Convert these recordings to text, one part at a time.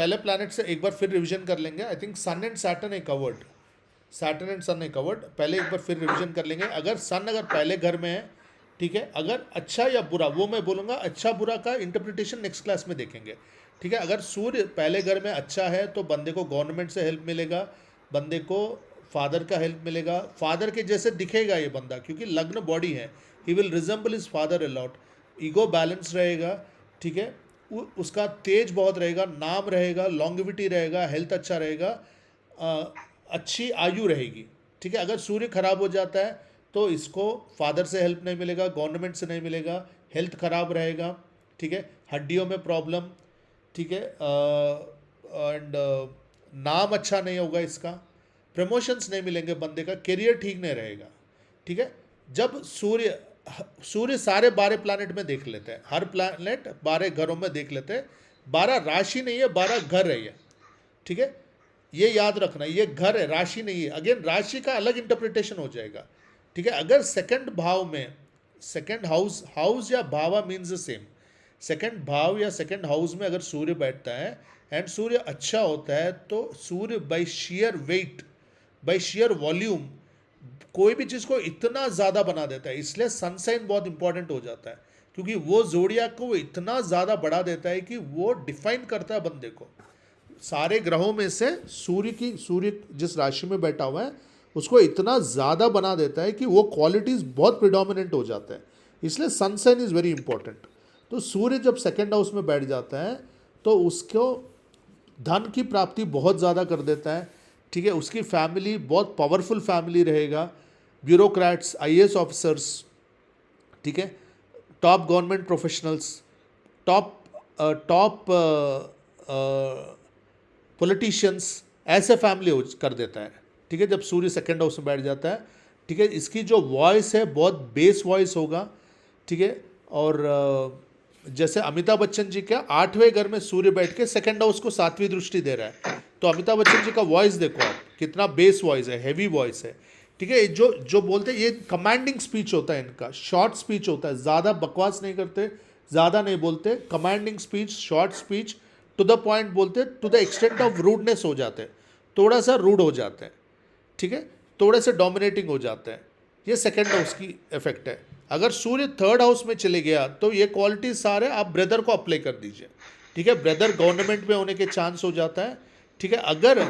पहले प्लैनेट से एक बार फिर रिवीजन कर लेंगे। I think sun and Saturn है कवर्ड, सैटर्न एंड सन है कवर्ड। पहले एक बार फिर रिवीजन कर लेंगे। अगर सन अगर पहले घर में है, ठीक है, अगर अच्छा या बुरा वो मैं बोलूँगा, अच्छा बुरा का इंटरप्रिटेशन नेक्स्ट क्लास में देखेंगे, ठीक है। अगर सूर्य पहले घर में अच्छा है तो बंदे को गवर्नमेंट से हेल्प मिलेगा, बंदे को फादर का हेल्प मिलेगा, फादर के जैसे दिखेगा ये बंदा क्योंकि लग्न बॉडी है। He will resemble his father a lot. Ego balance रहेगा, ठीक है। उसका तेज बहुत रहेगा, नाम रहेगा, लॉन्गिविटी रहेगा, हेल्थ अच्छा रहेगा, अच्छी आयु रहेगी, ठीक है। अगर सूर्य खराब हो जाता है तो इसको फादर से हेल्प नहीं मिलेगा, गवर्नमेंट से नहीं मिलेगा, हेल्थ खराब रहेगा, ठीक है, हड्डियों में प्रॉब्लम, ठीक है, एंड नाम अच्छा नहीं होगा, इसका प्रमोशंस नहीं मिलेंगे, बंदे का करियर ठीक नहीं रहेगा, ठीक है। जब सूर्य सारे 12 प्लैनेट में देख लेते हैं, हर प्लैनेट 12 घरों में देख लेते हैं। 12 राशि नहीं है, 12 घर है ये, ठीक है। ये याद रखना, ये घर है, राशि नहीं है। अगेन राशि का अलग इंटरप्रिटेशन हो जाएगा, ठीक है। अगर सेकंड भाव में, सेकंड हाउस, हाउस या भावा मीन्स द सेम, सेकंड भाव या सेकंड हाउस में अगर सूर्य बैठता है एंड सूर्य अच्छा होता है तो सूर्य by share weight, by share volume कोई भी चीज़ को इतना ज़्यादा बना देता है। इसलिए सनसाइन बहुत इंपॉर्टेंट हो जाता है क्योंकि वो जोडियाक को वो इतना ज़्यादा बढ़ा देता है कि वो डिफाइन करता है बंदे को। सारे ग्रहों में से सूर्य जिस राशि में बैठा हुआ है उसको इतना ज़्यादा बना देता है कि वो क्वालिटीज़ बहुत प्रिडोमिनेंट हो जाता है। इसलिए सनसाइन इज़ वेरी इंपॉर्टेंट। तो सूर्य जब सेकेंड हाउस में बैठ जाता है तो उसको धन की प्राप्ति बहुत ज़्यादा कर देता है, ठीक है। उसकी फैमिली बहुत पावरफुल फैमिली रहेगा, ब्यूरोक्रेट्स, आईएएस ऑफिसर्स, ठीक है, top government professionals, top top politicians, ऐसे फैमिली कर देता है, ठीक है, जब सूर्य सेकेंड हाउस में बैठ जाता है, ठीक है। इसकी जो वॉइस है बहुत बेस वॉइस होगा, ठीक है। और जैसे अमिताभ बच्चन जी का 8वें घर में सूर्य बैठ के सेकेंड हाउस को 7वीं दृष्टि दे रहा है, तो अमिताभ बच्चन जी का वॉइस देखो आप, कितना बेस वॉइस है, हैवी वॉइस है, ठीक है। जो जो बोलते हैं ये कमांडिंग स्पीच होता है, इनका शॉर्ट स्पीच होता है, ज़्यादा बकवास नहीं करते, ज़्यादा नहीं बोलते, commanding speech, short speech, to the point बोलते, to the extent of rudeness हो जाते हैं, थोड़ा सा रूड हो जाते हैं, ठीक है, थोड़े से डोमिनेटिंग हो जाते हैं। ये सेकेंड हाउस की इफेक्ट है। अगर सूर्य थर्ड हाउस में चले गया तो ये क्वालिटी सारे आप ब्रदर को अप्लाई कर दीजिए, ठीक है। ब्रदर गवर्नमेंट में होने के चांस हो जाता है, ठीक है। अगर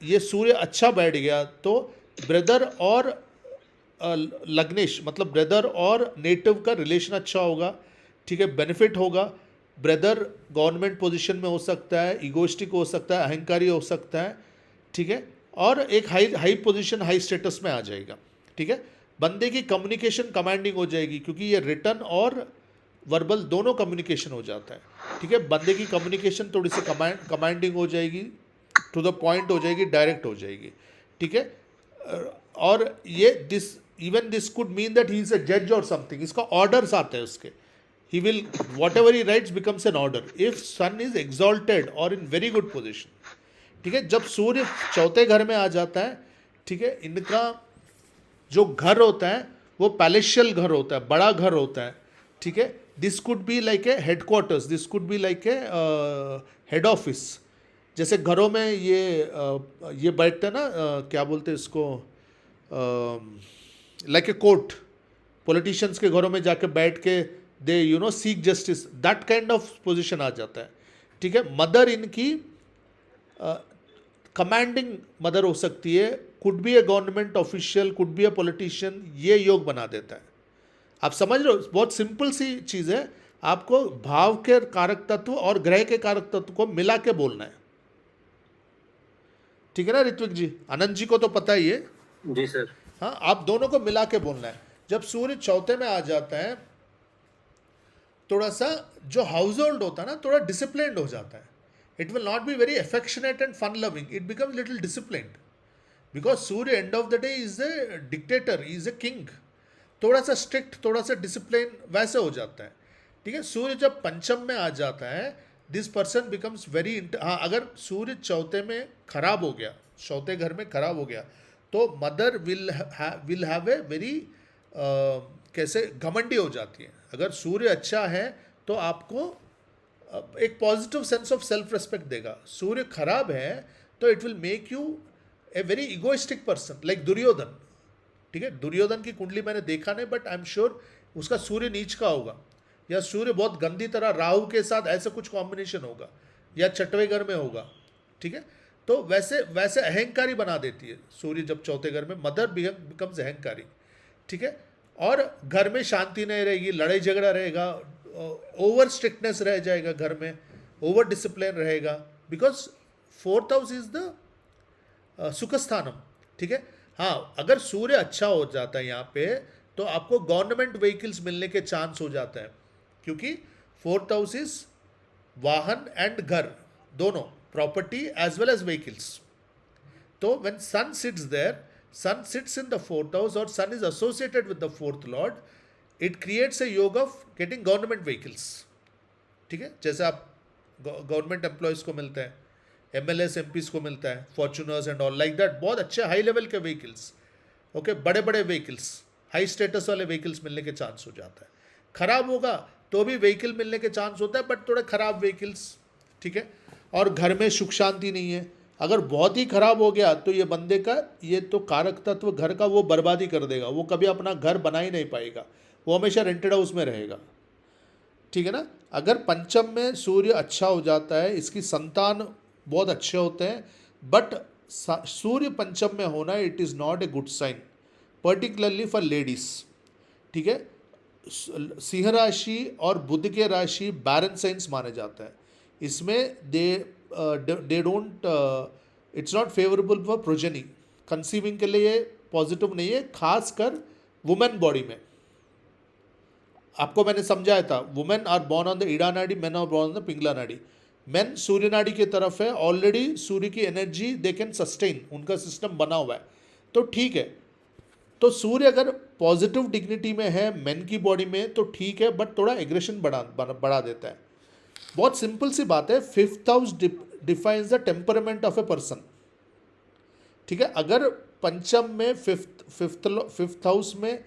ये सूर्य अच्छा बैठ गया तो ब्रदर और लग्नेश मतलब ब्रदर और नेटिव का रिलेशन अच्छा होगा, ठीक है, बेनिफिट होगा। ब्रदर गवर्नमेंट पोजीशन में हो सकता है, इगोइस्टिक हो सकता है, अहंकारी हो सकता है, ठीक है, और एक high high position, high status में आ जाएगा, ठीक है। बंदे की कम्युनिकेशन कमांडिंग हो जाएगी क्योंकि ये रिटन और वर्बल दोनों कम्युनिकेशन हो जाता है, ठीक है। बंदे की कम्युनिकेशन थोड़ी सी कमांडिंग हो जाएगी, टू द पॉइंट हो जाएगी, डायरेक्ट हो जाएगी, ठीक है। और ये this could mean that he is अ जज और समथिंग, इसका ऑर्डर्स आते हैं उसके, he will whatever he writes becomes an order if sun is exalted or in very good position, ठीक है। जब सूर्य चौथे घर में आ जाता है, ठीक है, इनका जो घर होता है वो पैलेशियल घर होता है, बड़ा घर होता है, ठीक है। This could be like a headquarters, this could be like a head office. जैसे घरों में ये बैठते हैं ना, क्या बोलते हैं इसको, लाइक ए कोर्ट, पॉलिटिशियंस के घरों में जाके बैठ के they seek justice, that kind of position आ जाता है, ठीक है। मदर इनकी कमांडिंग मदर हो सकती है, could be A government official, could be a politician, ये योग बना देता है। आप समझ रहे हो, बहुत सिंपल सी चीज़ है, आपको भाव के कारक तत्व और ग्रह के कारक तत्व को मिला के बोलना है, ठीक है ना ऋत्विक जी, आनंद जी को तो पता ही है। जी सर। हाँ, आप दोनों को मिला के बोलना है। जब सूर्य चौथे में आ जाता है थोड़ा सा जो हाउस होल्ड होता है ना थोड़ा डिसिप्लिन्ड हो जाता है। It will not be very affectionate and fun loving, it becomes little disciplined because सूर्य end of the day is a dictator, is a king, थोड़ा सा स्ट्रिक्ट, थोड़ा सा डिसिप्लिन वैसे हो जाता है, ठीक है। सूर्य जब पंचम में आ जाता है दिस पर्सन बिकम्स वेरी, हाँ, अगर सूर्य चौथे में खराब हो गया, चौथे घर में खराब हो गया तो mother will have a very कैसे घमंडी हो जाती है। अगर सूर्य अच्छा है तो आपको एक positive sense of self respect देगा। सूर्य खराब है तो it will make you a very egoistic person, like Duryodhan. ठीक है, दुर्योधन की कुंडली मैंने देखा नहीं, बट आई एम श्योर उसका सूर्य नीच का होगा, या सूर्य बहुत गंदी तरह राहु के साथ ऐसा कुछ कॉम्बिनेशन होगा, या छठवें घर में होगा। ठीक है, तो वैसे वैसे अहंकारी बना देती है सूर्य जब चौथे घर में, मदर बिकम्स अहंकारी। ठीक है, और घर में शांति नहीं रहेगी, लड़ाई झगड़ा रहेगा, ओवर स्ट्रिक्टनेस रह जाएगा घर में, ओवर डिसिप्लिन रहेगा, because fourth house is the सुख स्थानम। ठीक है, हाँ, अगर सूर्य अच्छा हो जाता है यहाँ पे तो आपको गवर्नमेंट व्हीकल्स मिलने के चांस हो जाते हैं, क्योंकि फोर्थ हाउस इज वाहन एंड घर दोनों, property as well as vehicles. तो when sun sits there, sun sits in the fourth house और sun is associated with the fourth lord, it creates a yoga of getting government vehicles. ठीक है, जैसे आप government employees को मिलते हैं, MLAs MPs को मिलता है, फॉर्चूनर्स एंड ऑल लाइक दैट, बहुत अच्छे हाई लेवल के व्हीकल्स, ओके, बड़े बड़े व्हीकल्स, हाई स्टेटस वाले व्हीकल्स मिलने के चांस हो जाता है। खराब होगा तो भी व्हीकल मिलने के चांस होता है, बट थोड़े खराब व्हीकल्स। ठीक है, और घर में सुख शांति नहीं है। अगर बहुत ही खराब हो गया तो ये बंदे का, ये तो कारक तत्व घर का वो बर्बादी कर देगा, वो कभी अपना घर बना ही नहीं पाएगा, वो हमेशा रेंटेड हाउस में रहेगा। ठीक है ना, अगर पंचम में सूर्य अच्छा हो जाता है, इसकी संतान बहुत अच्छे होते हैं, बट सूर्य पंचम में होना it is not a good sign, particularly for ladies. ठीक है, सिंह राशि और बुध के राशि बैरन साइंस माने जाते हैं, इसमें they don't, it's not favourable for progeny, conceiving के लिए पॉजिटिव नहीं है, खासकर वुमेन बॉडी में। आपको मैंने समझाया था, women are born on the Ida nadi, men are born on the Pingala nadi. Main सूर्य नाड़ी की तरफ है, ऑलरेडी सूर्य की एनर्जी दे कैन सस्टेन, उनका सिस्टम बना हुआ है, तो ठीक है। तो सूर्य अगर पॉजिटिव डिग्निटी में है मेन की बॉडी में तो ठीक है, बट थोड़ा एग्रेशन बढ़ा देता है। बहुत सिंपल सी बात है, fifth house defines the temperament of a person. ठीक है, अगर पंचम में फिफ्थ हाउस में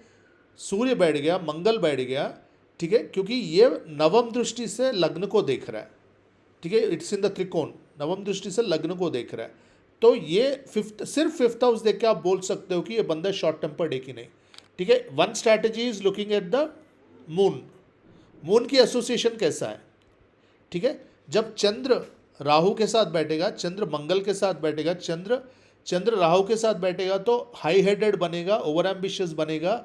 सूर्य बैठ गया, मंगल बैठ गया, ठीक है, क्योंकि ये नवम दृष्टि से लग्न को देख रहा है। ठीक है, इट्स इन द त्रिकोण, नवम दृष्टि से लग्न को देख रहा है, तो ये सिर्फ फिफ्थ हाउस देख के आप बोल सकते हो कि ये बंदा शॉर्ट टेम्पर्ड है कि नहीं। ठीक है, one strategy is looking at the moon, moon की एसोसिएशन कैसा है। ठीक है, जब चंद्र राहु के साथ बैठेगा, चंद्र मंगल के साथ बैठेगा, चंद्र राहु के साथ बैठेगा तो हाई हेडेड बनेगा, ओवर एम्बिशियस बनेगा,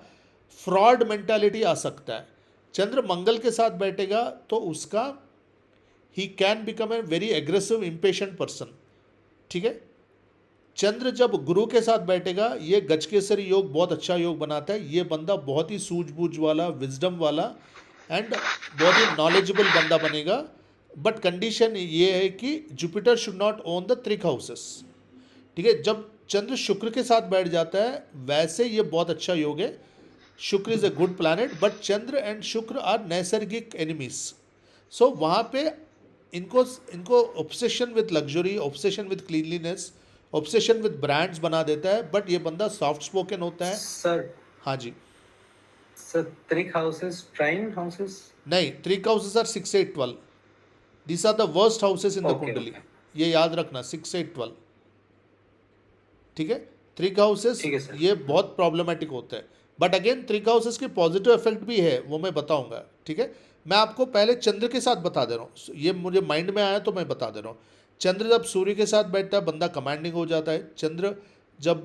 फ्रॉड मेंटालिटी आ सकता है। चंद्र मंगल के साथ बैठेगा तो उसका he can become a very aggressive impatient person. ठीक है, चंद्र जब गुरु के साथ बैठेगा, ये गजकेसरी योग बहुत अच्छा योग बनाता है, ये बंदा बहुत ही सूझबूझ वाला, विजडम वाला एंड बहुत ही नॉलेजेबल बंदा बनेगा। बट कंडीशन ये है कि Jupiter should not own the त्रिक हाउसेस। ठीक है, जब चंद्र शुक्र के साथ बैठ जाता है, वैसे ये बहुत अच्छा योग है, शुक्र is a good planet, but Chandra and शुक्र आर नैसर्गिक एनिमीज। सो वहाँ पे इनको obsession with luxury, obsession with cleanliness, obsession with brands बना देता है, बट ये बंदा सॉफ्ट स्पोकन होता है। सर, हाँ जी सर, त्रिक हाउसेस ट्राइन हाउसेस नहीं, त्रिक houses are 6, 8, 12, these are the worst houses in the okay कुंडली, ओके ये याद रखना, 6, 8, 12। ठीक है, त्रिक हाउसेस ठीक है सर। ये बहुत प्रॉब्लमेटिक होते हैं, बट अगेन त्रिक हाउसेस की पॉजिटिव इफेक्ट भी है, वो मैं बताऊंगा। ठीक है, मैं आपको पहले चंद्र के साथ बता दे रहा हूँ, ये मुझे माइंड में आया तो मैं बता दे रहा हूँ। चंद्र जब सूर्य के साथ बैठता है, बंदा कमांडिंग हो जाता है। चंद्र जब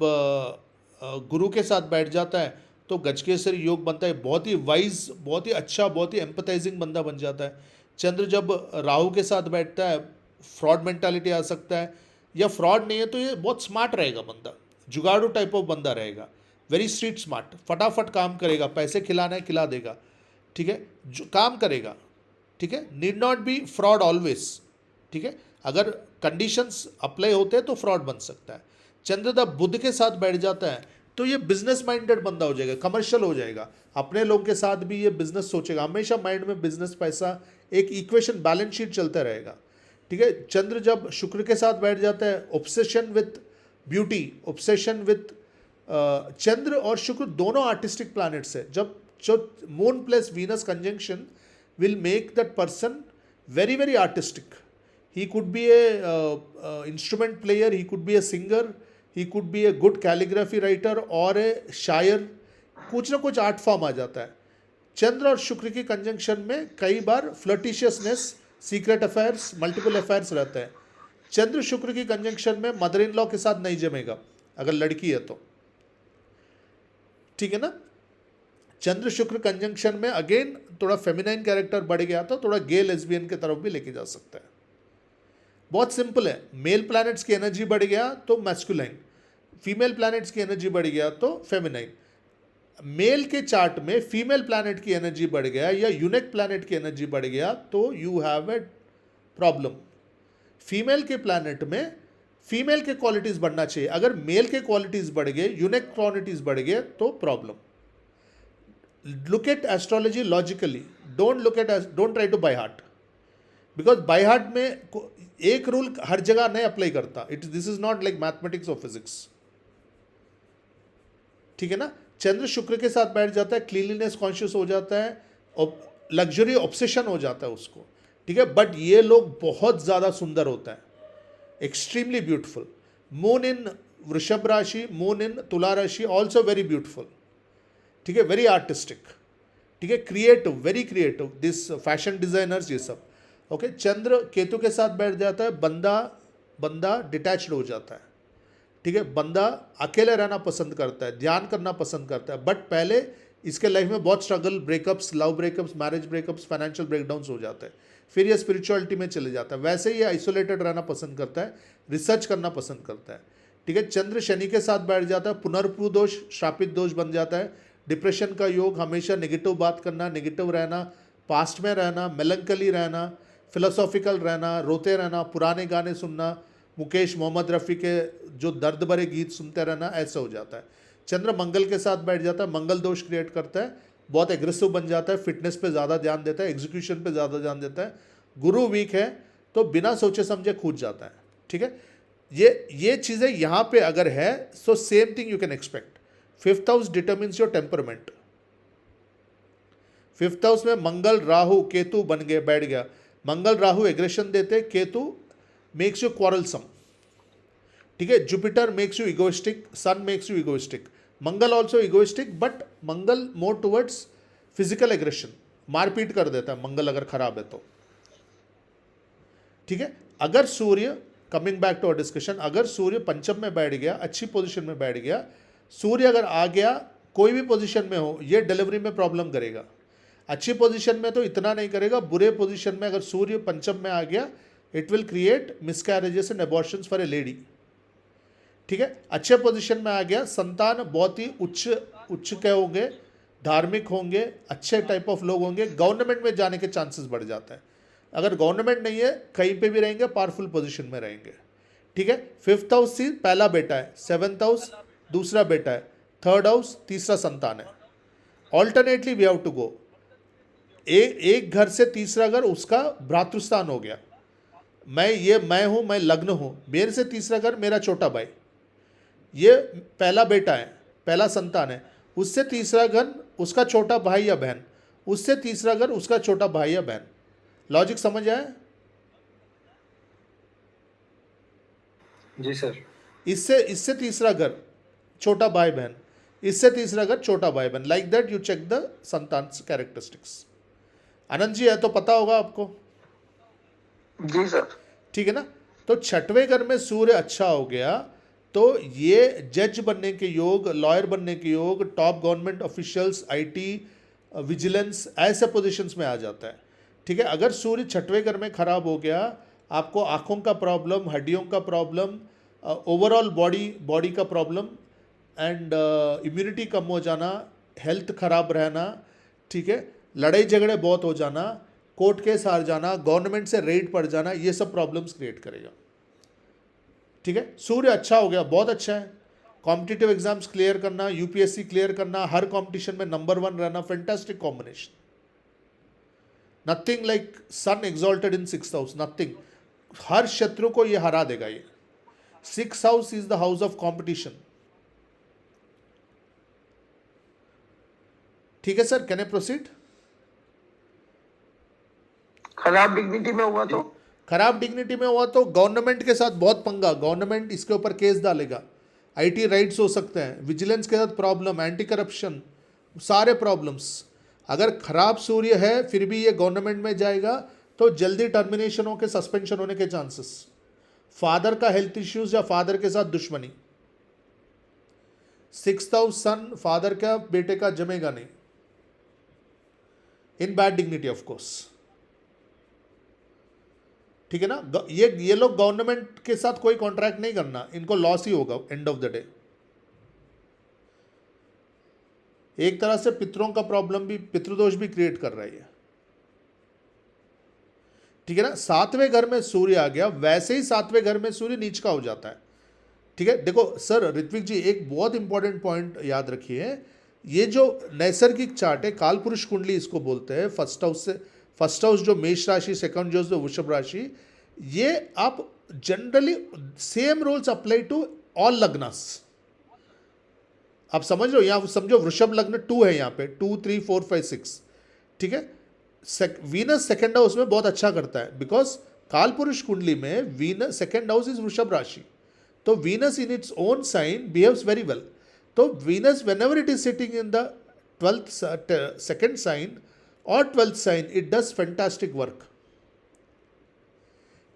गुरु के साथ बैठ जाता है तो गजकेसरी योग बनता है, बहुत ही वाइज, बहुत ही अच्छा, बहुत ही एम्पथाइजिंग बंदा बन जाता है। चंद्र जब राहु के साथ बैठता है, फ्रॉड मेंटालिटी आ सकता है, या फ्रॉड नहीं है तो ये बहुत स्मार्ट रहेगा बंदा, जुगाड़ू टाइप ऑफ बंदा रहेगा, वेरी स्ट्रीट स्मार्ट, फटाफट काम करेगा, पैसे खिलाना है खिला देगा। ठीक है, जो काम करेगा। ठीक है, need not be fraud always. ठीक है, अगर कंडीशंस अप्लाई होते हैं तो फ्रॉड बन सकता है। चंद्र जब बुध के साथ बैठ जाता है तो ये बिजनेस माइंडेड बंदा हो जाएगा, कमर्शियल हो जाएगा, अपने लोग के साथ भी ये बिजनेस सोचेगा, हमेशा माइंड में बिजनेस, पैसा, एक इक्वेशन, बैलेंस शीट चलता रहेगा। ठीक है, चंद्र जब शुक्र के साथ बैठ जाता है, obsession with beauty, obsession with, चंद्र और शुक्र दोनों आर्टिस्टिक प्लैनेट्स है, जब जो moon plus Venus conjunction will make that person very very artistic. He could be a instrument player, he could be a singer, he could be a good calligraphy writer और a शायर, कुछ ना कुछ art form आ जाता है. चंद्र और शुक्र की कंजंक्शन में कई बार फ्लर्टिशियसनेस, सीक्रेट अफेयर्स, मल्टीपल अफेयर्स रहते हैं. चंद्र शुक्र की कंजंक्शन में मदर इन लॉ के साथ नहीं जमेगा अगर लड़की है तो, ठीक है ना. चंद्र शुक्र कंजंक्शन में अगेन थोड़ा फेमिनाइन कैरेक्टर बढ़ गया तो थोड़ा गे लेस्बियन की तरफ भी लेके जा सकता है. बहुत सिंपल है. मेल प्लैनेट्स की एनर्जी बढ़ गया तो मैस्कुलाइन, फीमेल प्लैनेट्स की एनर्जी बढ़ गया तो फेमिनाइन. मेल के चार्ट में फीमेल प्लैनेट की एनर्जी बढ़ गया या यूनिक प्लैनेट की एनर्जी बढ़ गया तो you have a problem. Female के प्लैनेट में फीमेल के क्वालिटीज बढ़ना चाहिए. अगर मेल के क्वालिटीज बढ़ गए, यूनिक क्वालिटीज बढ़ गए तो problem. Look at astrology logically, don't try to by heart, because by heart में एक रूल हर जगह नहीं अप्लाई करता. This is not like mathematics और फिजिक्स, ठीक है ना. चंद्र शुक्र के साथ बैठ जाता है, क्लीनलीनेस कॉन्शियस हो जाता है और लग्जरी ऑब्सेशन हो जाता है उसको, ठीक है. बट ये लोग बहुत ज़्यादा सुंदर होता है, एक्सट्रीमली ब्यूटिफुल. मून इन वृषभ राशि, मून इन तुला राशि, ऑल्सो वेरी ब्यूटिफुल, ठीक है. वेरी आर्टिस्टिक, ठीक है. Creative, very creative. This fashion designers, ये सब. ओके. चंद्र केतु के साथ बैठ जाता है, बंदा डिटैच्ड हो जाता है, ठीक है. बंदा अकेले रहना पसंद करता है, ध्यान करना पसंद करता है. बट पहले इसके लाइफ में बहुत struggle, breakups, love breakups, marriage breakups, financial breakdowns हो जाते हैं. फिर ये स्पिरिचुअलिटी में चले जाता है. वैसे ही ये आइसोलेटेड रहना पसंद करता है, रिसर्च करना पसंद करता है, ठीक है. चंद्र शनि के साथ बैठ जाता है, पुनर्पु दोष, श्रापित दोष बन जाता है. डिप्रेशन का योग, हमेशा नेगेटिव बात करना, नेगेटिव रहना, पास्ट में रहना, मेलंकली रहना, फिलोसॉफिकल रहना, रोते रहना, पुराने गाने सुनना, मुकेश मोहम्मद रफ़ी के जो दर्द भरे गीत सुनते रहना, ऐसा हो जाता है. चंद्र मंगल के साथ बैठ जाता है, मंगल दोष क्रिएट करता है, बहुत एग्रेसिव बन जाता है, फिटनेस पे ज़्यादा ध्यान देता है, एग्जीक्यूशन पे ज़्यादा ध्यान देता है. गुरु वीक है तो बिना सोचे समझे कूद जाता है, ठीक है. ये चीज़ें यहाँ पे अगर है so same thing you can expect. 5th house determines your temperament. 5th house में मंगल राहु केतु बन गए, बैठ गया. मंगल राहु एग्रेशन देते, केतु मेक्स यू क्वारलसम, ठीक है. Jupiter makes you egoistic, sun makes you egoistic. Mangal also egoistic, but Mangal more towards physical aggression, मारपीट कर देता है मंगल अगर खराब है तो, ठीक है. अगर सूर्य, coming back to our discussion, अगर सूर्य पंचम में बैठ गया, अच्छी पोजीशन में बैठ गया, सूर्य अगर आ गया कोई भी पोजीशन में हो, ये डिलीवरी में प्रॉब्लम करेगा. अच्छी पोजीशन में तो इतना नहीं करेगा, बुरे पोजीशन में अगर सूर्य पंचम में आ गया, it will create miscarriages and abortions for a lady, ठीक है. अच्छे पोजीशन में आ गया, संतान बहुत ही उच्च के होंगे, धार्मिक होंगे, अच्छे टाइप ऑफ लोग होंगे, गवर्नमेंट में जाने के चांसेस बढ़ जाता है. अगर गवर्नमेंट नहीं है, कहीं पे भी रहेंगे, पावरफुल पोजीशन में रहेंगे, ठीक है. 5th हाउस से पहला बेटा है, 7th हाउस दूसरा बेटा है, 3rd हाउस तीसरा संतान है. Alternately we have to go. एक घर से तीसरा घर उसका भ्रातृस्थान हो गया. मैं हूँ, मैं लग्न हूँ, मेरे से तीसरा घर मेरा छोटा भाई, ये पहला बेटा है, पहला संतान है. उससे तीसरा घर उसका छोटा भाई या बहन, उससे तीसरा घर उसका छोटा भाई या बहन. लॉजिक समझ आया? जी सर. इससे तीसरा घर छोटा भाई बहन, इससे तीसरा घर छोटा भाई बहन. Like that you check the संतान कैरेक्टरिस्टिक्स. आनंद जी है तो पता होगा आपको. जी सर. ठीक है ना. तो छठवें घर में सूर्य अच्छा हो गया तो ये जज बनने के योग, लॉयर बनने के योग, top government officials, IT, vigilance, ऐसे पोजीशंस में आ जाता है, ठीक है. अगर सूर्य छठवें घर में खराब हो गया, आपको आँखों का प्रॉब्लम, हड्डियों का प्रॉब्लम, ओवरऑल बॉडी का प्रॉब्लम एंड इम्यूनिटी कम हो जाना, हेल्थ खराब रहना, ठीक है, लड़ाई झगड़े बहुत हो जाना, कोर्ट केस हार जाना, गवर्नमेंट से रेड पड़ जाना, ये सब प्रॉब्लम्स क्रिएट करेगा, ठीक है. सूर्य अच्छा हो गया, बहुत अच्छा है. कॉम्पिटिटिव एग्जाम्स क्लियर करना, यूपीएससी क्लियर करना, हर कॉम्पिटिशन में नंबर 1 रहना, फैंटास्टिक कॉम्बिनेशन. नथिंग लाइक सन एक्सॉल्टेड इन 6th हाउस, नथिंग. हर शत्रु को ये हरा देगा. ये 6th house is the house of competition. ठीक है सर, कैन आई प्रोसीड? खराब डिग्निटी में हुआ तो? खराब डिग्निटी में हुआ तो गवर्नमेंट के साथ बहुत पंगा, गवर्नमेंट इसके ऊपर केस डालेगा, आईटी राइट्स हो सकते हैं, विजिलेंस के साथ प्रॉब्लम, एंटी करप्शन, सारे प्रॉब्लम्स। अगर खराब सूर्य है फिर भी ये गवर्नमेंट में जाएगा तो जल्दी टर्मिनेशन होकर सस्पेंशन होने के चांसेस। फादर का हेल्थ इश्यूज या फादर के साथ दुश्मनी, 6th हाउस सन फादर का बेटे का जमेगा नहीं, इन बैड डिग्निटी ऑफ कोर्स। ठीक है ना, ये लोग गवर्नमेंट के साथ कोई कॉन्ट्रैक्ट नहीं करना, इनको लॉस ही होगा एंड ऑफ द डे। एक तरह से पितरों का प्रॉब्लम भी, पितृदोष भी क्रिएट कर रहा है। ठीक है ना, 7वें घर में सूर्य आ गया, वैसे ही 7वें घर में सूर्य नीच का हो जाता है। ठीक है, देखो सर ऋत्विक जी एक बहुत इंपॉर्टेंट पॉइंट याद रखिए, ये जो नैसर्गिक चार्ट है कालपुरुष कुंडली इसको बोलते हैं, फर्स्ट हाउस जो मेष राशि, सेकंड हाउस जो वृषभ राशि, ये आप generally same rules apply to all लग्नस। आप समझ रहे हो, यहाँ समझो वृषभ लग्न 2 है, यहाँ पे 2 3 4 5 6। ठीक है, वीनस सेकंड हाउस में बहुत अच्छा करता है, बिकॉज कालपुरुष कुंडली में वीनस सेकंड हाउस इज वृषभ राशि, तो Venus in its own sign behaves very well. तो Venus whenever it is sitting in the 12th second sign और 12th sign, it does fantastic work.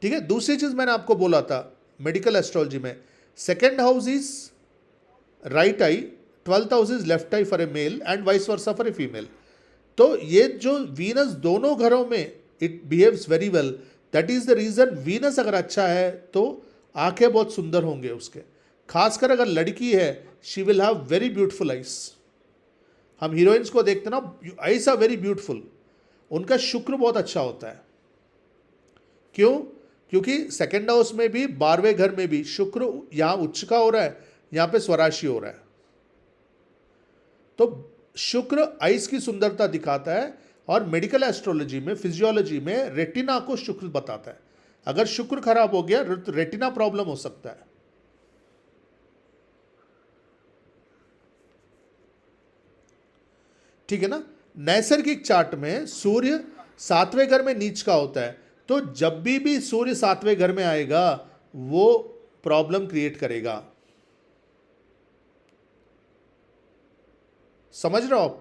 ठीक है, दूसरी चीज मैंने आपको बोला था मेडिकल एस्ट्रोलॉजी में, second house is right eye, 12th house is left eye for a male and vice versa for a female. तो ये जो वीनस दोनों घरों में it behaves very well, that is the reason Venus अगर अच्छा है तो आंखें बहुत सुंदर होंगे उसके, खासकर अगर लड़की है she will have very beautiful eyes. हम हीरोइंस को देखते ना, आइज आर वेरी ब्यूटीफुल, उनका शुक्र बहुत अच्छा होता है। क्यों? क्योंकि सेकेंड हाउस में भी 12वें घर में भी शुक्र यहाँ उच्च का हो रहा है, यहाँ पे स्वराशि हो रहा है। तो शुक्र आइस की सुंदरता दिखाता है, और मेडिकल एस्ट्रोलॉजी में, फिजियोलॉजी में रेटिना को शुक्र बताता है। अगर शुक्र खराब हो गया तो रेटिना प्रॉब्लम हो सकता है। ठीक है ना, नैसर्गिक चार्ट में सूर्य 7वें घर में नीच का होता है, तो जब भी सूर्य 7वें घर में आएगा वो प्रॉब्लम क्रिएट करेगा। समझ रहे हो आप?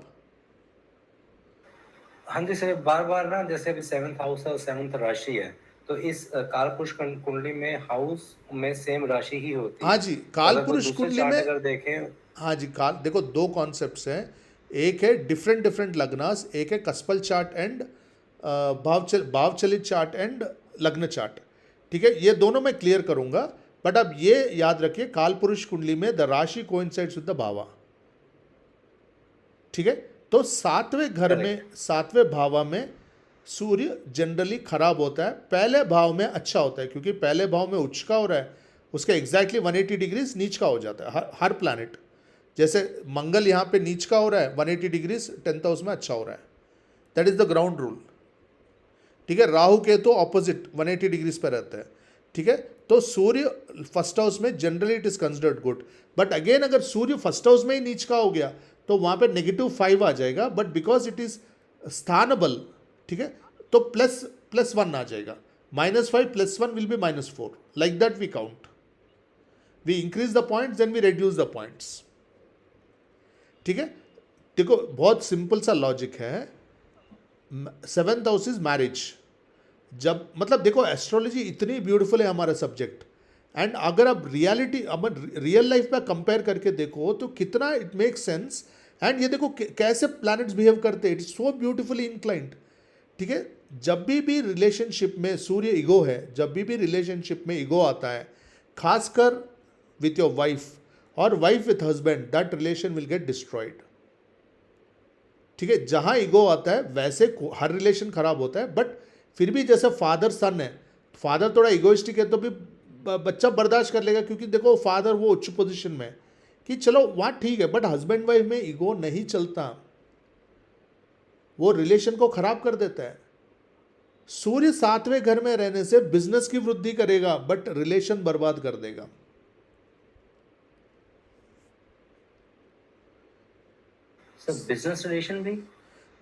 हाँ जी सर, बार बार ना जैसे अभी 7th हाउस है और 7th राशि है, तो इस कालपुरुष कुंडली में हाउस में सेम राशि ही होती है। हाँ जी, कालपुरुष कुंडली चार्ट में, अगर देखें, हाँ जी, देखो दो कॉन्सेप्ट्स हैं, एक है डिफरेंट लग्नास, एक है कस्पल चार्ट एंड भावचलित चार्ट एंड लग्न चार्ट। ठीक है, ये दोनों मैं क्लियर करूंगा, बट अब ये याद रखिए कालपुरुष कुंडली में द राशि कोइंसाइड्स विद द भावा। ठीक है, तो 7वें घर में, 7वें भाव में सूर्य जनरली खराब होता है, पहले भाव में अच्छा होता है, क्योंकि पहले भाव में उच्च का हो रहा है, उसका एग्जैक्टली 180 डिग्रीज नीच का हो जाता है। हर प्लैनेट, जैसे मंगल यहाँ पे नीच का हो रहा है 180 डिग्रीज 10th हाउस में अच्छा हो रहा है, that is the ground rule. ठीक है, राहु केतु ऑपोजिट 180 डिग्रीज पर रहता है। ठीक है, तो सूर्य फर्स्ट हाउस में generally it is considered good, but again अगर सूर्य फर्स्ट हाउस में ही नीच का हो गया तो वहाँ पे -5 आ जाएगा, बट बिकॉज इट इज स्थानबल, ठीक है, तो +1 आ जाएगा, -5 +1 will be -4, like that we count, we increase the points then we reduce the points. ठीक है, देखो बहुत सिंपल सा लॉजिक है, 7th हाउस इज मैरिज। जब मतलब देखो एस्ट्रोलॉजी इतनी ब्यूटीफुल है हमारा सब्जेक्ट, एंड अगर आप रियल लाइफ में कंपेयर करके देखो तो कितना इट मेक सेंस, एंड ये देखो कैसे प्लैनेट्स बिहेव करते हैं, it is so beautifully inclined. ठीक है, जब भी रिलेशनशिप में सूर्य ईगो है, जब भी रिलेशनशिप में ईगो आता है, खासकर विथ योर वाइफ और wife with husband, that relation will get destroyed. ठीक है, जहां ईगो आता है वैसे हर रिलेशन खराब होता है, बट फिर भी जैसे फादर सन है, फादर थोड़ा इगोइस्टिक है तो भी बच्चा बर्दाश्त कर लेगा, क्योंकि देखो फादर वो उच्च पोजीशन में है कि चलो वहाँ ठीक है, बट हस्बैंड वाइफ में ईगो नहीं चलता, वो रिलेशन को खराब कर देता है। सूर्य 7वें घर में रहने से बिजनेस की वृद्धि करेगा, बट रिलेशन बर्बाद कर देगा। सर बिजनेस रिलेशन भी,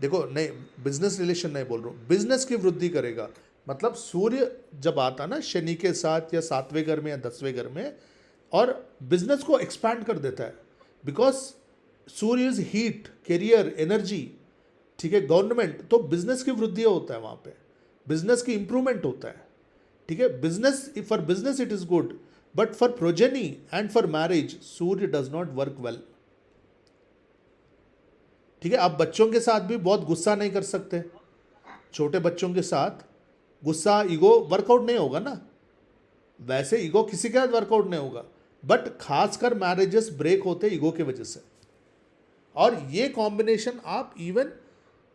देखो नहीं, बिजनेस रिलेशन नहीं बोल रहा हूँ, बिजनेस की वृद्धि करेगा। मतलब सूर्य जब आता ना शनि के साथ या 7वें घर में या 10वें घर में, और बिजनेस को एक्सपैंड कर देता है, बिकॉज सूर्य इज हीट, कैरियर, एनर्जी, ठीक है, गवर्नमेंट, तो बिजनेस की वृद्धि होता है वहाँ पे, बिजनेस की इंप्रूवमेंट होता है, ठीक है। Business, for business it is good, but for progeny and for marriage Surya does not work well, ठीक है। आप बच्चों के साथ भी बहुत गुस्सा नहीं कर सकते, छोटे बच्चों के साथ गुस्सा, ईगो वर्कआउट नहीं होगा ना, वैसे ईगो किसी के साथ वर्कआउट नहीं होगा, बट खासकर मैरिजेस ब्रेक होते ईगो की वजह से। और ये कॉम्बिनेशन आप इवन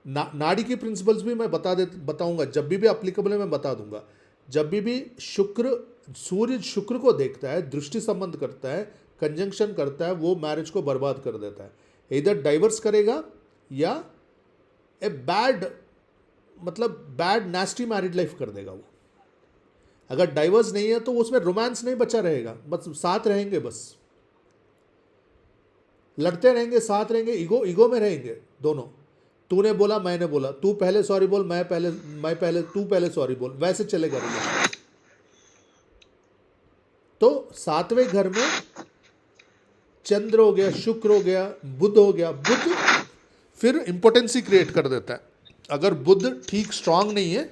नाड़ी की प्रिंसिपल्स भी मैं बताऊंगा, जब भी अप्लीकेबल है मैं बता दूंगा। जब भी शुक्र, सूर्य शुक्र को देखता है, दृष्टि संबंध करता है, कंजंक्शन करता है, वो मैरिज को बर्बाद कर देता है, इधर डाइवर्स करेगा या ए बैड, मतलब बैड नेस्टी मैरिड लाइफ कर देगा वो। अगर डाइवर्स नहीं है तो उसमें रोमांस नहीं बचा रहेगा, बस साथ रहेंगे, बस लड़ते रहेंगे, साथ रहेंगे, ईगो में रहेंगे दोनों। तूने बोला मैंने बोला, तू पहले सॉरी बोल, मैं पहले तू पहले सॉरी बोल, वैसे चलेगा रिलेशन। तो 7वें घर में चंद्र हो गया, शुक्र हो गया, बुध हो गया। बुध फिर इंपोर्टेंसी क्रिएट कर देता है, अगर बुध ठीक स्ट्रांग नहीं है,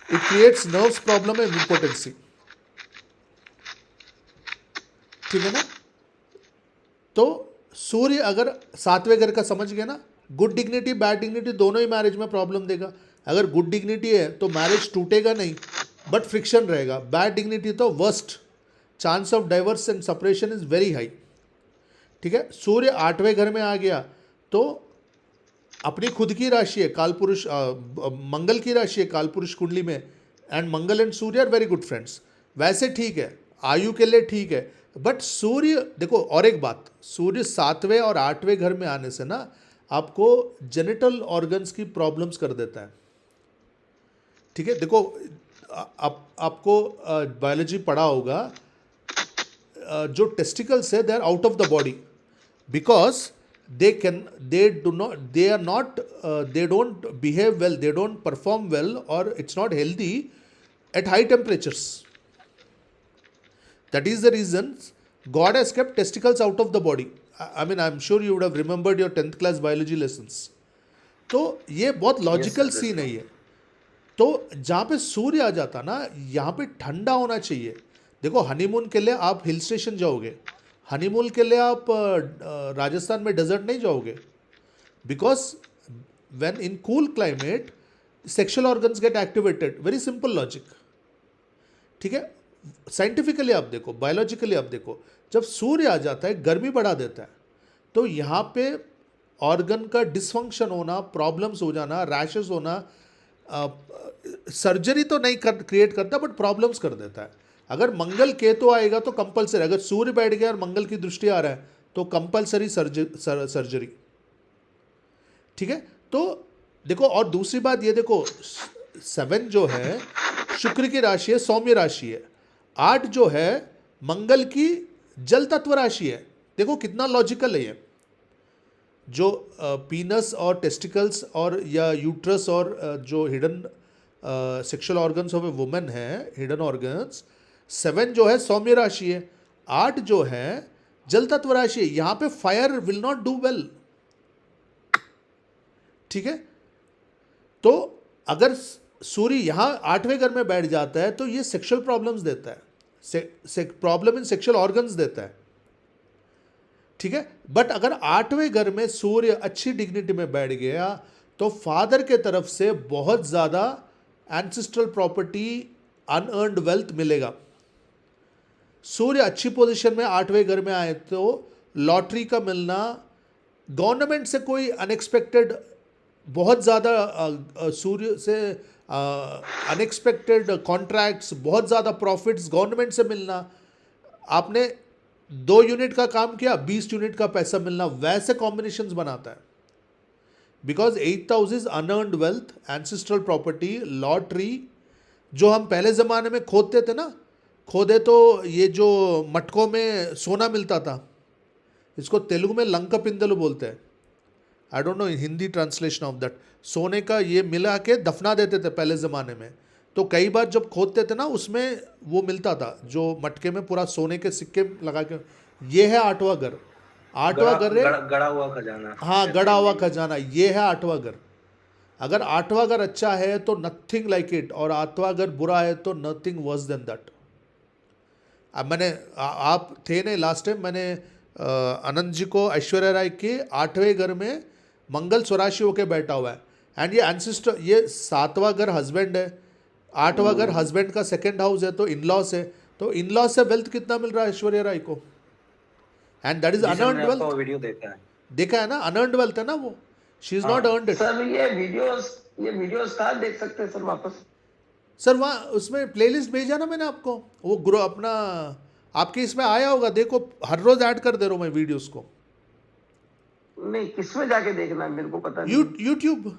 it creates nerves problem and impotency, ठीक है ना। तो सूर्य अगर 7वें घर का समझ गया ना, गुड डिग्निटी बैड डिग्निटी दोनों ही मैरिज में प्रॉब्लम देगा। अगर गुड डिग्निटी है तो मैरिज टूटेगा नहीं, बट फ्रिक्शन रहेगा। बैड डिग्निटी तो worst, chance of diverse and separation is very high, ठीक है। सूर्य 8वें घर में आ गया तो अपनी खुद की राशि है कालपुरुष, मंगल की राशि है कालपुरुष कुंडली में, and Mangal and Surya are very good friends, वैसे ठीक है, आयु के लिए ठीक है। बट सूर्य देखो, और एक बात, सूर्य 7वें और 8वें घर में आने से ना आपको जेनिटल ऑर्गन्स की प्रॉब्लम्स कर देता है, ठीक है। देखो आपको बायोलॉजी पढ़ा होगा, जो टेस्टिकल्स है they are out of the body, because they don't behave well, they don't perform well, or it's not healthy at high temperatures. That is the reason God has kept testicles out of the body. I mean, I'm sure you would have remembered your 10th class biology lessons. तो ये बहुत logical scene है ये। तो जहाँ पे सूर्य आ जाता ना, यहाँ पे ठंडा होना चाहिए। देखो, हनीमून के लिए आप हिल स्टेशन जाओगे, हनीमून के लिए आप राजस्थान में डेजर्ट नहीं जाओगे, because when in cool climate sexual organs gate activated, very simple logic, ठीक है। साइंटिफिकली आप देखो, बायोलॉजिकली आप देखो, जब सूर्य आ जाता है गर्मी बढ़ा देता है, तो यहाँ पे ऑर्गन का डिसफंक्शन होना, प्रॉब्लम्स हो जाना, रैशेस होना, सर्जरी तो नहीं क्रिएट करता बट प्रॉब्लम्स कर देता है। अगर मंगल केतु आएगा तो कंपलसरी, अगर सूर्य बैठ गया और मंगल की दृष्टि आ रहा है तो कंपलसरी सर्जरी, ठीक है। तो देखो, और दूसरी बात ये देखो, 7 जो है शुक्र की राशि है, सौम्य राशि है। 8 जो है मंगल की जल तत्व राशि है। देखो कितना लॉजिकल है ये। जो पीनस और टेस्टिकल्स और या यूट्रस और जो hidden sexual organs of A women है, हिडन ऑर्गन्स, 7 जो है सौम्य राशि है, 8 जो है जल तत्व राशि है। यहां पे fire will not do well, ठीक है। तो अगर सूर्य यहां 8वें घर में बैठ जाता है तो ये सेक्सुअल प्रॉब्लम्स देता है, प्रॉब्लम इन सेक्सुअल ऑर्गन्स देता है, ठीक है। बट अगर 8वें घर में सूर्य अच्छी डिग्निटी में बैठ गया तो फादर के तरफ से बहुत ज़्यादा एंसेस्ट्रल प्रॉपर्टी, अनअर्न्ड वेल्थ मिलेगा। सूर्य अच्छी पोजीशन में 8वें घर में आए तो लॉटरी का मिलना, गवर्नमेंट से कोई अनएक्सपेक्टेड, बहुत ज़्यादा सूर्य से अनएक्सपेक्टेड कॉन्ट्रैक्ट्स, बहुत ज़्यादा प्रॉफिट्स गवर्नमेंट से मिलना, आपने 2 यूनिट का काम किया 20 यूनिट का पैसा मिलना, वैसे कॉम्बिनेशंस बनाता है। Because 8th house is unearned wealth, ancestral property, lottery. जो हम पहले ज़माने में खोदते थे ना, खोदे तो ये जो मटकों में सोना मिलता था, इसको तेलुगु में लंका पिंदलु बोलते हैं। I don't know Hindi translation of that, सोने का ये मिला के दफना देते थे पहले ज़माने में। तो कई बार जब खोदते थे ना उसमें वो मिलता था जो मटके में पूरा सोने के सिक्के लगा के। ये है आठवां घर, आठवां घर है। गड़ा हुआ खजाना हाँ, कहते गड़ा हैं हुआ हिंदी में। खजाना, ये है आठवां घर। अगर आठवां घर अच्छा है तो नथिंग लाइक इट, और आठवां घर बुरा है तो नथिंग वर्स देन दैट। अब मैंने आप थे नहीं लास्ट टाइम, मैंने आनंद जी को ऐश्वर्या राय के आठवें घर में मंगल स्वराशि होके बैठा हुआ है, एंड ये एंसिस्टर, ये सातवां घर हस्बैंड है, आठवां घर हस्बैंड का सेकंड हाउस है, तो इन लॉस है। तो इन लॉस से वेल्थ कितना मिल रहा है ऐश्वर्या राय को, एंड दैट इज जी सर, अनअर्न्ड मैंने आपका वेल्थ। वीडियो देखा है। देखा है ना, अनअर्न्ड वेल्थ है ना वो, शी इज नॉट हाँ अर्नड इट। सर ये वीडियोस कहाँ देख सकते हैं सर वापस? सर वहाँ उसमें प्लेलिस्ट भेजा ना मैंने आपको, वो ग्रो अपना आपके इसमें आया होगा, देखो हर रोज ऐड कर दे रहा हूँ मैं वीडियोस को। नहीं, किसमें जाके देखना है मेरे को पता नहीं। यूट्यूब,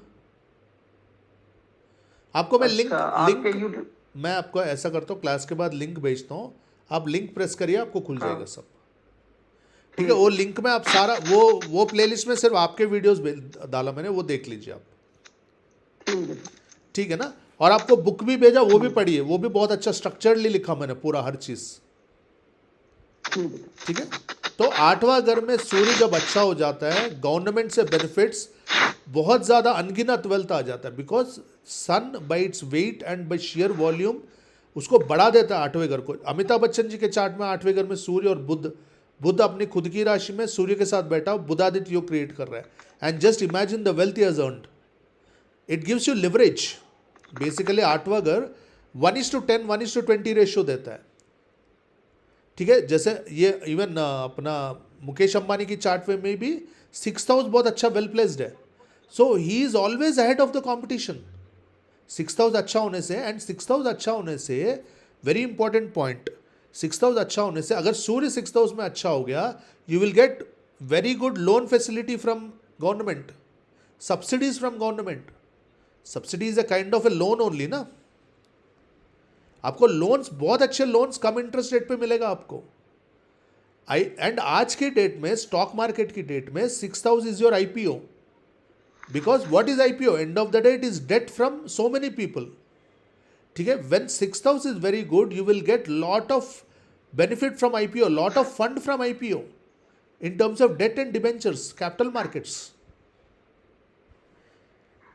आपको मैं लिंक अच्छा, आपके लिंक यूट्यूब। मैं आपको ऐसा करता हूँ, क्लास के बाद लिंक भेजता हूँ, आप लिंक प्रेस करिए, आपको खुल हाँ, जाएगा सब। ठीक है, वो लिंक में आप सारा वो प्लेलिस्ट में सिर्फ आपके वीडियोस डाला मैंने, वो देख लीजिए आप। ठीक है। ठीक है ना, और आपको बुक भी भेजा, वो भी पढ़िए, वो भी बहुत अच्छा स्ट्रक्चर्डली लिखा मैंने पूरा हर चीज़। ठीक है। ठीक है, तो आठवां घर में सूर्य जब अच्छा हो जाता है, गवर्नमेंट से बेनिफिट्स, बहुत ज़्यादा अनगिनत वेल्थ आ जाता है, because sun by its weight and by share volume उसको बढ़ा देता है आठवें घर को। अमिताभ बच्चन जी के चार्ट में आठवें घर में सूर्य और बुध अपनी खुद की राशि में सूर्य के साथ बैठा, बुधादित्य योग क्रिएट कर रहा है, and just imagine the wealth he has earned, it gives you leverage. Basically आठवां घर 1:10 1:20 रेशियो देता है। ठीक है, जैसे ये इवन अपना मुकेश अंबानी की चार्ट में भी 6th हाउस बहुत अच्छा वेल प्लेस्ड है, so he is always ahead of the competition. 6th house अच्छा होने से, एंड 6th हाउस अच्छा होने से very important point, 6th house अच्छा होने से अगर सूर्य 6th हाउस में अच्छा हो गया, you will get very good loan facility from government, subsidies from government. Subsidy is a kind of A loan only ना, आपको लोन्स, बहुत अच्छे लोन्स कम इंटरेस्ट रेट पे मिलेगा आपको। एंड आज के डेट में, स्टॉक मार्केट की डेट में, 6th house is your IPO, because what is IPO, end of the day it is debt from so many people. ठीक है, when 6th house is very good, you will get lot of benefit from IPO, lot of fund from IPO in terms of debt and debentures, capital markets.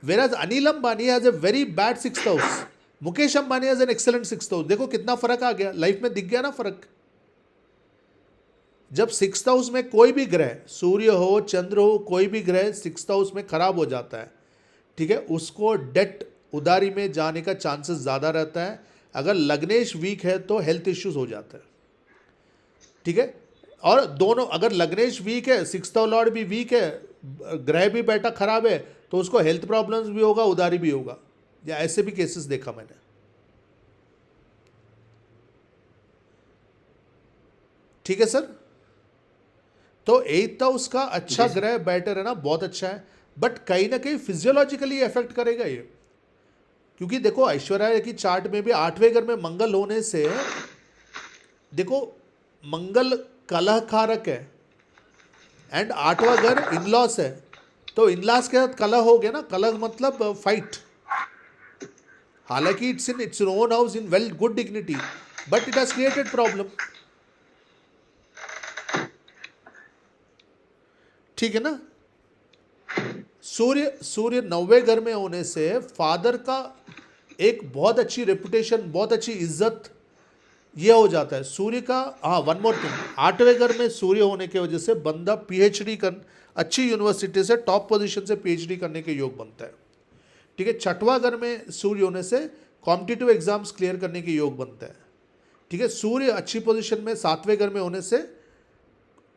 Whereas Anil Ambani has a very bad 6th house. Mukesh Ambani has an excellent 6th house. देखो कितना फर्क आ गया, life में दिख गया ना फर्क। जब 6th हाउस में कोई भी ग्रह, सूर्य हो, चंद्र हो, कोई भी ग्रह 6th हाउस में खराब हो जाता है, ठीक है, उसको डेट, उधारी में जाने का चांसेस ज़्यादा रहता है। अगर लग्नेश वीक है तो हेल्थ इश्यूज हो जाता है। ठीक है, और दोनों, अगर लग्नेश वीक है, 6th हाउस लॉर्ड भी वीक है, ग्रह भी बैठा खराब है, तो उसको हेल्थ प्रॉब्लम्स भी होगा, उधारी भी होगा, या ऐसे भी केसेस देखा मैंने। ठीक है सर, तो 8th हाउस का अच्छा ग्रह बैटर है ना, बहुत अच्छा है, बट कहीं ना कहीं फिजियोलॉजिकली इफेक्ट करेगा ये, क्योंकि देखो ऐश्वर्या की चार्ट में भी 8वें घर में मंगल होने से, देखो मंगल कलह कारक है, एंड 8वां घर इनलॉस है, तो इनलॉस के साथ कलह हो गया ना, कलह मतलब फाइट। हालांकि it's in its own house in well good dignity, but it has created problem. ठीक है ना, सूर्य 9वें घर में होने से फादर का एक बहुत अच्छी रेपुटेशन, बहुत अच्छी इज्जत ये हो जाता है सूर्य का। हाँ, वन मोर थिंग, 8वें घर में सूर्य होने की वजह से बंदा पीएचडी कर, अच्छी यूनिवर्सिटी से टॉप पोजीशन से पीएचडी करने के योग बनता है। ठीक है, 6वां घर में सूर्य होने से कॉम्पिटिटिव एग्जाम्स क्लियर करने के योग बनता है। ठीक है, सूर्य अच्छी पोजीशन में 7वें घर में होने से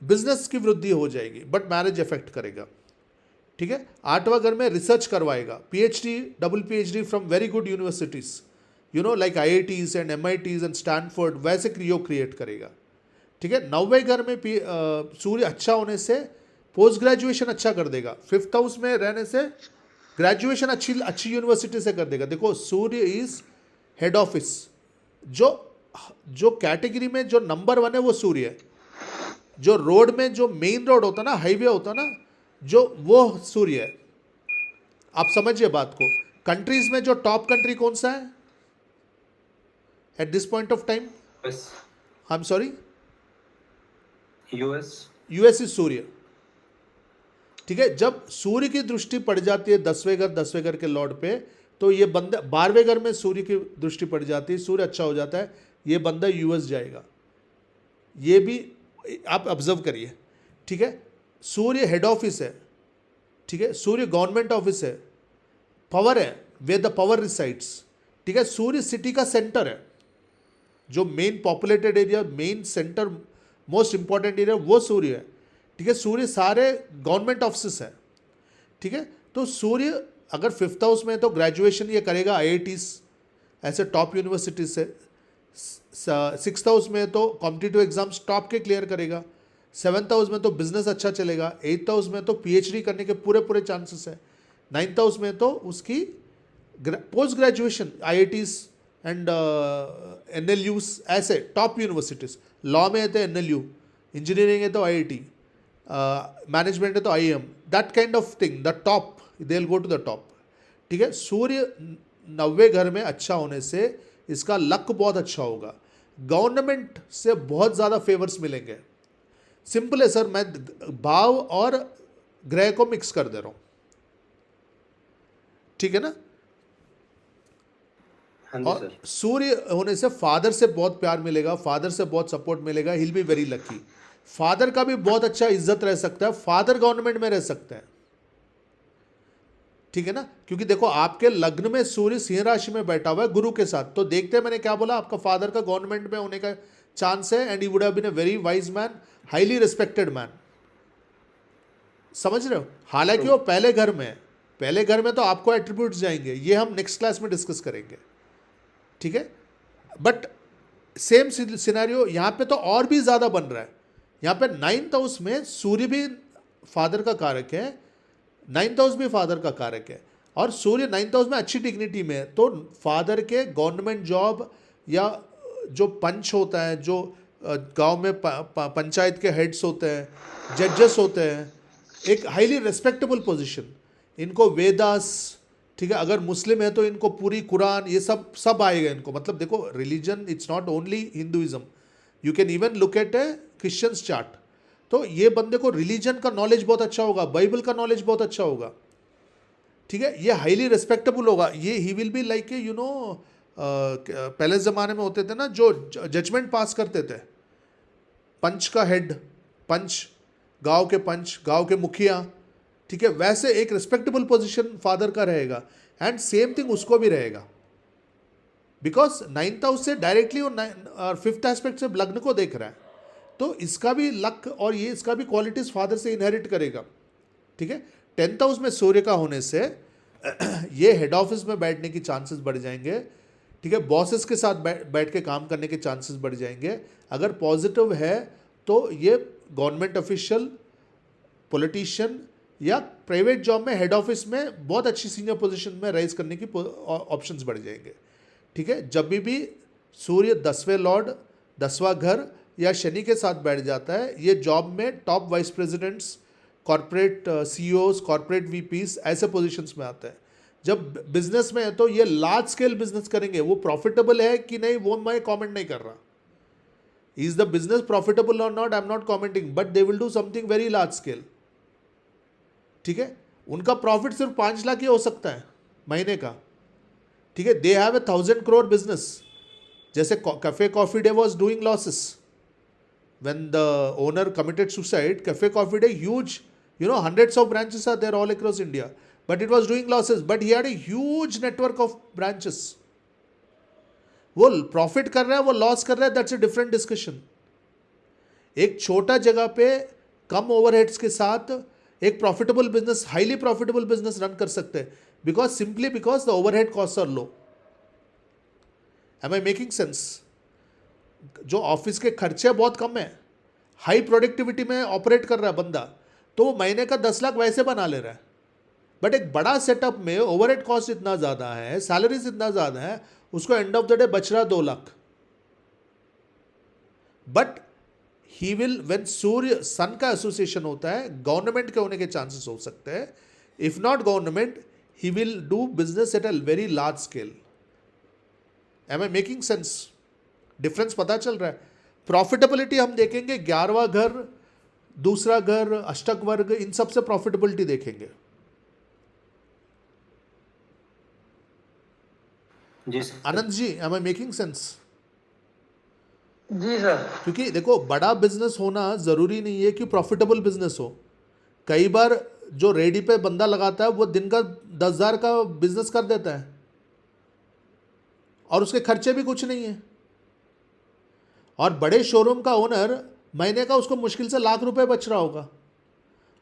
बिजनेस की वृद्धि हो जाएगी, बट मैरिज इफेक्ट करेगा। ठीक है, 8वां घर में रिसर्च करवाएगा, PhD, double PhD from very good universities, you know like IITs and MITs and Stanford, वैसे योग क्रिएट करेगा। ठीक है, 9वें घर में सूर्य अच्छा होने से पोस्ट ग्रेजुएशन अच्छा कर देगा, 5th हाउस में रहने से ग्रेजुएशन अच्छी यूनिवर्सिटी से कर देगा। देखो सूर्य इज हेड ऑफिस, जो कैटेगरी में जो नंबर 1 है वो सूर्य है। जो रोड में जो मेन रोड होता ना, हाईवे होता ना, जो वो सूर्य है। आप समझिए बात को। कंट्रीज में जो टॉप कंट्री कौन सा है at this point of time? US, I am sorry, US, US is सूर्य। ठीक है, जब सूर्य की दृष्टि पड़ जाती है 10वें घर के लॉर्ड पे, तो ये बंदा 12वें घर में सूर्य की दृष्टि पड़ जाती है, सूर्य अच्छा हो जाता है, ये बंदा यूएस जाएगा। ये भी आप ऑब्जर्व करिए। ठीक है, सूर्य हेड ऑफिस है, ठीक है, सूर्य गवर्नमेंट ऑफिस है, पावर है, वे द पावर रिसाइड्स। ठीक है, सूर्य सिटी का सेंटर है, जो main populated area, main centre, most important area वो सूर्य है। ठीक है, सूर्य सारे गवर्नमेंट ऑफिस है। ठीक है, तो सूर्य अगर 5th हाउस में है तो ग्रेजुएशन ये करेगा आईआईटीज ऐसे टॉप यूनिवर्सिटीज से। 6th हाउस में है तो कॉम्पिटिटिव एग्जाम्स टॉप के क्लियर करेगा। 7th हाउस में तो बिजनेस अच्छा चलेगा। 8th हाउस में तो पीएचडी करने के पूरे चांसेस है। 9th हाउस में तो उसकी post graduation IITs and NLUs ऐसे टॉप यूनिवर्सिटीज। लॉ में है तो एनएलयू, इंजीनियरिंग है तो आईआईटी, मैनेजमेंट है तो IIM, that kind of thing, the top, they will go to the top. ठीक है, सूर्य 9वें घर में अच्छा होने से इसका लक बहुत अच्छा होगा। गवर्नमेंट से बहुत ज़्यादा फेवर्स मिलेंगे। सिंपल है सर, मैं भाव और ग्रह को मिक्स कर दे रहा हूँ। ठीक है ना। हाँ जी और सर। सूर्य होने से फादर से बहुत प्यार मिलेगा, फादर से बहुत सपोर्ट मिलेगा, he will be very lucky. Father का भी बहुत अच्छा इज्जत रह सकता है, फादर गवर्नमेंट में रह सकते हैं। ठीक है ना, क्योंकि देखो आपके लग्न में सूर्य सिंह राशि में बैठा हुआ है गुरु के साथ, तो देखते हैं मैंने क्या बोला, आपका फादर का गवर्नमेंट में होने का चांस है, and he would have been a very wise man, highly respected man. समझ रहे हो। हालांकि वो पहले घर में है, पहले घर में तो आपको एट्रीब्यूट्स जाएंगे, ये हम नेक्स्ट क्लास में डिस्कस करेंगे। ठीक है, बट सेम सिनेरियो यहाँ पे तो और भी ज़्यादा बन रहा है। यहाँ पे 9th हाउस में सूर्य भी फादर का कारक है, 9th हाउस भी फादर का कारक है, और सूर्य 9th हाउस में अच्छी डिग्निटी में है, तो फादर के गवर्नमेंट जॉब या जो पंच होता है, जो गांव में पंचायत के हेड्स होते हैं, जजेस होते हैं, एक हाईली रिस्पेक्टेबल पोजीशन, इनको वेदास, ठीक है, अगर मुस्लिम है तो इनको पूरी कुरान, ये सब आएगा इनको। मतलब देखो, religion it's not only Hinduism, you can even look at A Christians chart. तो ये बंदे को रिलीजन का नॉलेज बहुत अच्छा होगा, बाइबल का नॉलेज बहुत अच्छा होगा। ठीक है, ये हाईली रिस्पेक्टेबल होगा, ये he will be like a पहले ज़माने में होते थे ना जो जजमेंट पास करते थे, पंच का हेड, पंच, गांव के मुखिया। ठीक है, वैसे एक रिस्पेक्टेबल पोजीशन फादर का रहेगा, एंड सेम थिंग उसको भी रहेगा, बिकॉज 9th हाउस से डायरेक्टली और 5th एस्पेक्ट से लग्न को देख रहा है, तो इसका भी लक और ये इसका भी क्वालिटीज फादर से इनहेरिट करेगा। ठीक है, 10th हाउस में सूर्य का होने से ये हेड ऑफिस में बैठने की चांसेस बढ़ जाएंगे। ठीक है, बॉसेस के साथ बैठ के काम करने के चांसेस बढ़ जाएंगे। अगर पॉजिटिव है तो ये गवर्नमेंट ऑफिशियल, पॉलिटिशियन या प्राइवेट जॉब में हेड ऑफिस में बहुत अच्छी सीनियर पोजीशन में राइज करने की ऑप्शंस बढ़ जाएंगे। ठीक है, जब भी सूर्य 10वें लॉर्ड, 10वां घर या शनि के साथ बैठ जाता है, ये जॉब में top vice presidents, corporate CEOs, corporate VPs ऐसे पोजीशंस में आता है। जब बिजनेस में है तो ये लार्ज स्केल बिजनेस करेंगे, वो प्रॉफिटेबल है कि नहीं वो मैं कमेंट नहीं कर रहा, इज द बिजनेस प्रॉफिटेबल और not, I am not commenting, but they will do something very large scale. ठीक है, उनका प्रॉफिट सिर्फ 5 लाख ही हो सकता है महीने का। ठीक है, they have a 1000 crore business, जैसे cafe coffee day was doing losses when the owner committed suicide. Cafe coffee day huge, hundreds of branches are there all across India, but it was doing losses, but he had a huge network of branches. वो profit कर रहा है, वो loss कर रहा है, that's a different discussion. एक छोटा जगह पे कम ओवरहेड्स के साथ एक profitable business, highly profitable business run कर सकते हैं, because the overhead cost are low. Am I making sense? जो ऑफिस के खर्चे बहुत कम है, हाई प्रोडक्टिविटी में ऑपरेट कर रहा है बंदा, तो वो महीने का 10 लाख वैसे बना ले रहा है। बट एक बड़ा सेटअप में ओवरहेड कॉस्ट इतना ज़्यादा है, सैलरीज इतना ज़्यादा है, उसको एंड ऑफ द डे बच रहा 2 lakh, but he will, when सूर्य सन का एसोसिएशन होता है, गवर्नमेंट के होने के चांसेस हो सकते हैं. If not government, he will do business at a very large scale. Am I making sense? Difference पता चल रहा है? प्रॉफिटेबिलिटी हम देखेंगे 11वां घर, दूसरा घर, अष्टक वर्ग, इन सब से प्रॉफिटेबिलिटी देखेंगे. जी sir. Anand ji, am I making sense? जी सर. क्योंकि देखो, बड़ा बिजनेस होना ज़रूरी नहीं है कि प्रॉफिटेबल बिजनेस हो. कई बार जो रेडी पे बंदा लगाता है वो दिन का 10,000 का बिजनेस कर देता है और उसके खर्चे भी कुछ नहीं है. और बड़े शोरूम का ओनर महीने का उसको मुश्किल से लाख रुपए बच रहा होगा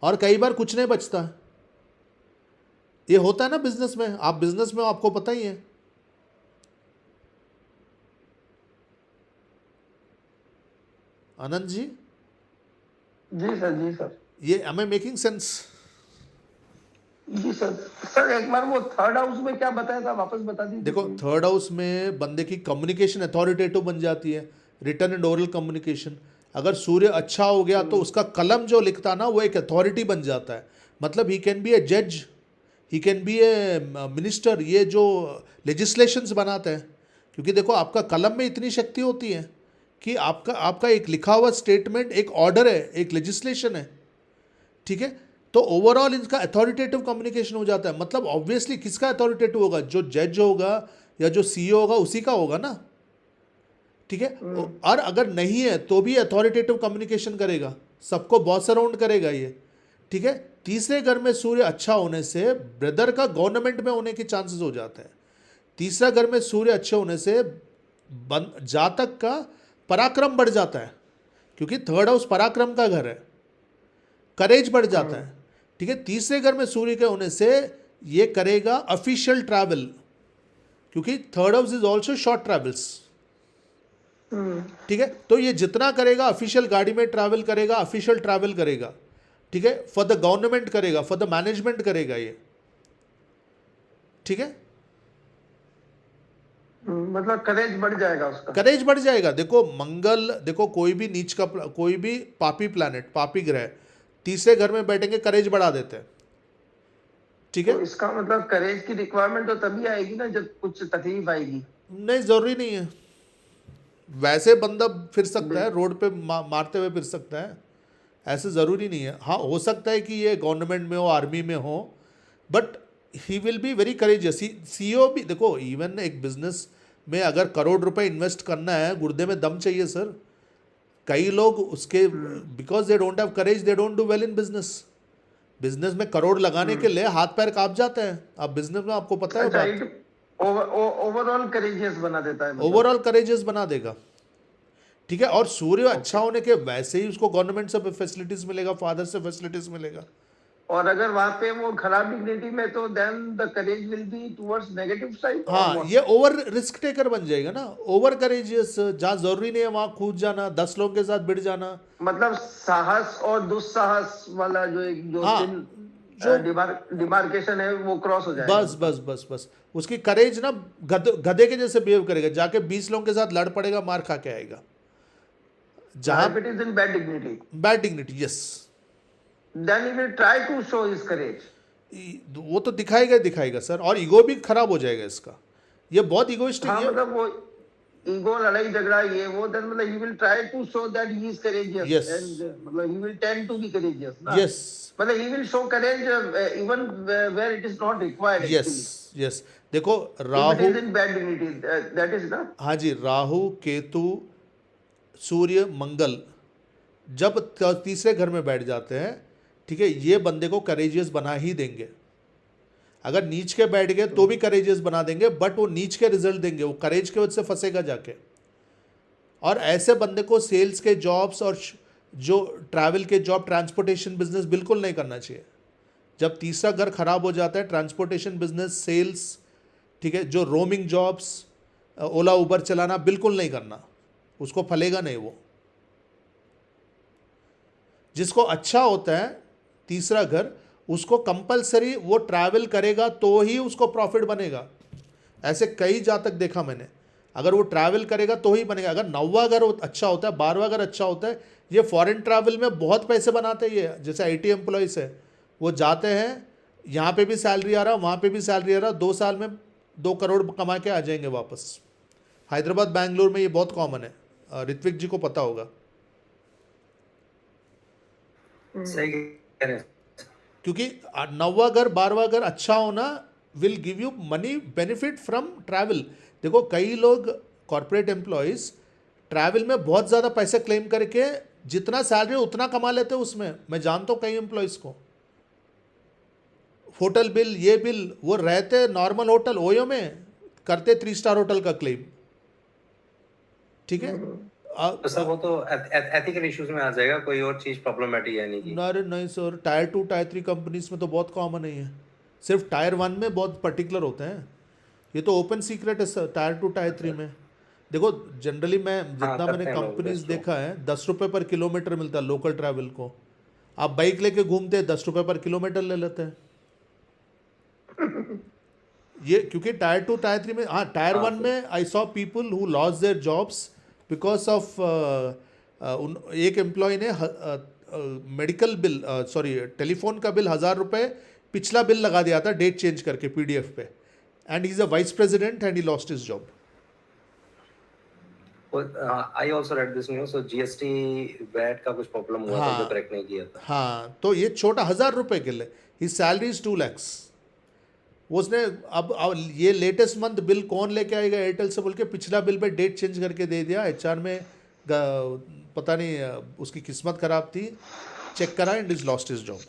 और कई बार कुछ नहीं बचता है. ये होता है ना बिजनेस में. आप बिजनेस में हो, आपको पता ही है. आनंद जी, जी सर. जी सर. ये एम आई मेकिंग सेंस? जी सर. सर एक बार वो थर्ड हाउस में क्या बताया था, वापस बता दीजिए. देखो, थर्ड हाउस में बंदे की कम्युनिकेशन अथॉरिटेटिव बन जाती है, रिटन एंड ओरल कम्युनिकेशन. अगर सूर्य अच्छा हो गया तो उसका कलम जो लिखता ना वो एक अथॉरिटी बन जाता है. मतलब ही कैन बी ए जज, he can be A minister. ये जो लेजिस्लेशंस बनाते हैं, क्योंकि देखो आपका कलम में इतनी शक्ति होती है कि आपका एक लिखा हुआ स्टेटमेंट एक ऑर्डर है, एक लेजिस्लेशन है. ठीक है, तो ओवरऑल इनका अथॉरिटेटिव कम्युनिकेशन हो जाता है. मतलब ऑब्वियसली किसका अथॉरिटेटिव होगा? जो जज होगा या जो सीईओ होगा उसी का होगा ना. ठीक है, और अगर नहीं है तो भी अथॉरिटेटिव कम्युनिकेशन करेगा, सबको बॉस अराउंड करेगा ये. ठीक है, तीसरे घर में सूर्य अच्छा होने से ब्रदर का गवर्नमेंट में होने के चांसेस हो जाते हैं. तीसरा घर में सूर्य अच्छे होने से जातक का पराक्रम बढ़ जाता है, क्योंकि थर्ड हाउस पराक्रम का घर है. करेज बढ़ जाता है. ठीक है, तीसरे घर में सूर्य के होने से ये करेगा ऑफिशियल ट्रैवल, क्योंकि third house is also short travels. ठीक है, तो ये जितना करेगा, ऑफिशियल गाड़ी में ट्रैवल करेगा, ऑफिशियल ट्रैवल करेगा. ठीक है, फॉर द गवर्नमेंट करेगा, फॉर द मैनेजमेंट करेगा ये. ठीक है, मतलब करेज बढ़ जाएगा उसका. करेज बढ़ जाएगा. देखो मंगल, देखो कोई भी नीच का, कोई भी पापी प्लैनेट, पापी ग्रह तीसरे घर में बैठेंगे, करेज बढ़ा देते हैं. ठीक है, तो इसका मतलब करेज की रिक्वायरमेंट तो तभी आएगी ना जब कुछ तकलीफ आएगी. नहीं, जरूरी नहीं है. वैसे बंदा फिर सकता है रोड पे, मारते हुए फिर सकता है, ऐसे ज़रूरी नहीं है. हाँ, हो सकता है कि ये गवर्नमेंट में हो, आर्मी में हो, but he will be very courageous. CEO भी देखो, इवन एक बिजनेस में अगर करोड़ रुपए इन्वेस्ट करना है, गुर्दे में दम चाहिए सर. कई लोग उसके because they don't have courage, they don't do well in business. Business में करोड़ लगाने के लिए हाथ पैर कांप जाते हैं. आप बिजनेस में, आपको पता है बात. ओवरऑल करेजियस बना देता है. ओवरऑल करेजियस बना देगा. ठीक है, और सूर्य अच्छा होने के वैसे ही उसको गवर्नमेंट से फैसिलिटीज मिलेगा, फादर से फैसिलिटीज मिलेगा. और अगर वहां पे वो खराब डिग्निटी में, तो then the courage will be towards negative side. हाँ, ये ओवर रिस्क टेकर बन जाएगा ना, ओवर करेजियस. जहाँ जरूरी नहीं है वहां कूद जाना, 10 लोगों के साथ भिड़ जाना. मतलब साहस और दुस्साहस वाला जो एक जो हाँ, डिमार्केशन है वो क्रॉस हो जाएगा. बस बस बस बस. उसकी करेज ना गधे के जैसे बिहेव करेगा, जाके 20 लोगों के साथ लड़ पड़ेगा, मार खा के आएगा. जहां it is in bad dignity, bad dignity, yes, then he will try to show his courage. वो तो दिखाएगा ही दिखाएगा सर. और ईगो भी खराब हो जाएगा इसका. ये बहुत ईगोइस्टिक हाँ, है. मतलब वो ईगो, लड़ाई झगड़ा, ये वो, देन मतलब he will try to show that he is courageous. Yes. And मतलब he will tend to be courageous ना. यस, मतलब he will show courage even where it is not required. Yes yes. देखो If Rahu, it is in bad dignity, that is ना. हाँ जी, राहु, केतु, सूर्य, मंगल जब तीसरे घर में बैठ जाते हैं, ठीक है, ये बंदे को करेजियस बना ही देंगे. अगर नीच के बैठ गए तो भी करेजियस बना देंगे, बट वो नीच के रिजल्ट देंगे, वो करेज के वजह से फंसेगा जाके. और ऐसे बंदे को सेल्स के जॉब्स और जो ट्रैवल के जॉब, ट्रांसपोर्टेशन बिजनेस बिल्कुल नहीं करना चाहिए. जब तीसरा घर खराब हो जाता है, ट्रांसपोर्टेशन बिजनेस, सेल्स, ठीक है, जो रोमिंग जॉब्स, ओला उबर चलाना बिल्कुल नहीं करना, उसको फलेगा नहीं वो. जिसको अच्छा होता है तीसरा घर, उसको कंपलसरी वो ट्रैवल करेगा तो ही उसको प्रॉफिट बनेगा. ऐसे कई जातक देखा मैंने. अगर वो ट्रैवल करेगा तो ही बनेगा। अगर 9वां घर अच्छा होता है, 12वां घर अच्छा होता है, ये फॉरेन ट्रैवल में बहुत पैसे बनाते हैं। ये जैसे IT एम्प्लॉयज़ है, वो जाते हैं, यहाँ पे भी सैलरी आ रहा, वहाँ पे भी सैलरी आ रहा, 2 साल में 2 करोड़ कमा के आ जाएंगे वापस। हैदराबाद बैंगलोर में ये बहुत कॉमन है, ऋत्विक जी को पता होगा। सही कह रहे हैं। क्योंकि 9वां घर 12वां घर अच्छा होना will give you money benefit from travel. देखो कई लोग कॉर्पोरेट एम्प्लॉयज़ ट्रैवल में बहुत ज़्यादा पैसे क्लेम करके जितना सैलरी उतना कमा लेते हैं उसमें। मैं जानता हूँ कई एम्प्लॉयज़ को, होटल बिल ये बिल, वो रहते नॉर्मल होटल ओयो में, करते 3 स्टार होटल का क्लेम। ठीक है, तो सर वो तो एथिकल इश्यूज में आ जाएगा, कोई और चीज प्रॉब्लमेटिक है नहीं की। अरे नहीं सर, टायर 2 टायर 3 कंपनीज में तो बहुत कॉमन है ये, सिर्फ टायर 1 में बहुत पर्टिकुलर होते हैं। ये तो ओपन सीक्रेट है सर, टायर 2 टायर 3 में। देखो जनरली मैं जितना मैंने करते हैं लोग, कंपनीज that's true। देखा है, 10 रुपये पर किलोमीटर मिलता है लोकल ट्रैवल को। आप बाइक लेके घूमते हैं, 10 रुपये पर किलोमीटर ले लेते हैं। ये क्योंकि टायर 2 टायर 3 में, हाँ टायर 1 में I saw people who lost their jobs because of एक एम्प्लॉय ने मेडिकल बिल, सॉरी टेलीफोन का बिल 1000 रुपये पिछला बिल लगा दिया था डेट चेंज करके PDF पे, and he is a vice president and he lost his job. I also read this news. So GST VAT का कुछ प्रॉब्लम हुआ था जो करेक्ट नहीं किया था। हाँ, तो ये छोटा 1000 रुपये के लिए, ही सैलरी इज 2 lakhs। उसने अब ये लेटेस्ट मंथ बिल कौन लेके आएगा एयरटेल से बोल के पिछला बिल पे डेट चेंज करके दे दिया। HR में पता नहीं उसकी किस्मत खराब थी, चेक करा and is lost his job.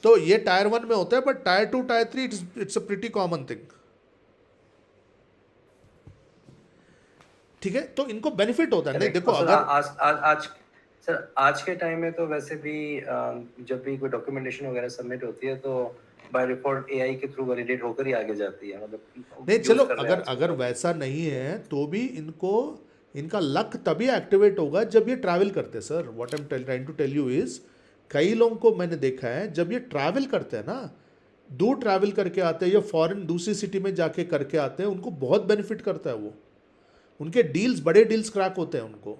तो ये टायर 1 में होता है, but tyre 2 tyre 3 it's a pretty common thing. ठीक है, तो इनको बेनिफिट होता है। नहीं देखो सर, अगर आज सर आज के टाइम में तो वैसे भी जब भी कोई डॉक्यूमेंटेशन वगैरह सबमिट होती है तो बाय डिफॉल्ट AI के थ्रू वैलिडेट होकर ही आगे जाती है। मतलब नहीं, use चलो कर रहे हैं अगर वैसा नहीं है तो भी इनका लक तभी एक्टिवेट होगा जब ये ट्रैवल करते हैं sir. What I am trying to tell you is, कई लोगों को मैंने देखा है जब ये ट्रैवल करते हैं ना, दूर ट्रैवल करके आते हैं या फॉरेन दूसरी सिटी में जाके करके आते हैं, उनको बहुत बेनिफिट करता है वो। उनके डील्स, बड़े डील्स क्रैक होते हैं उनको।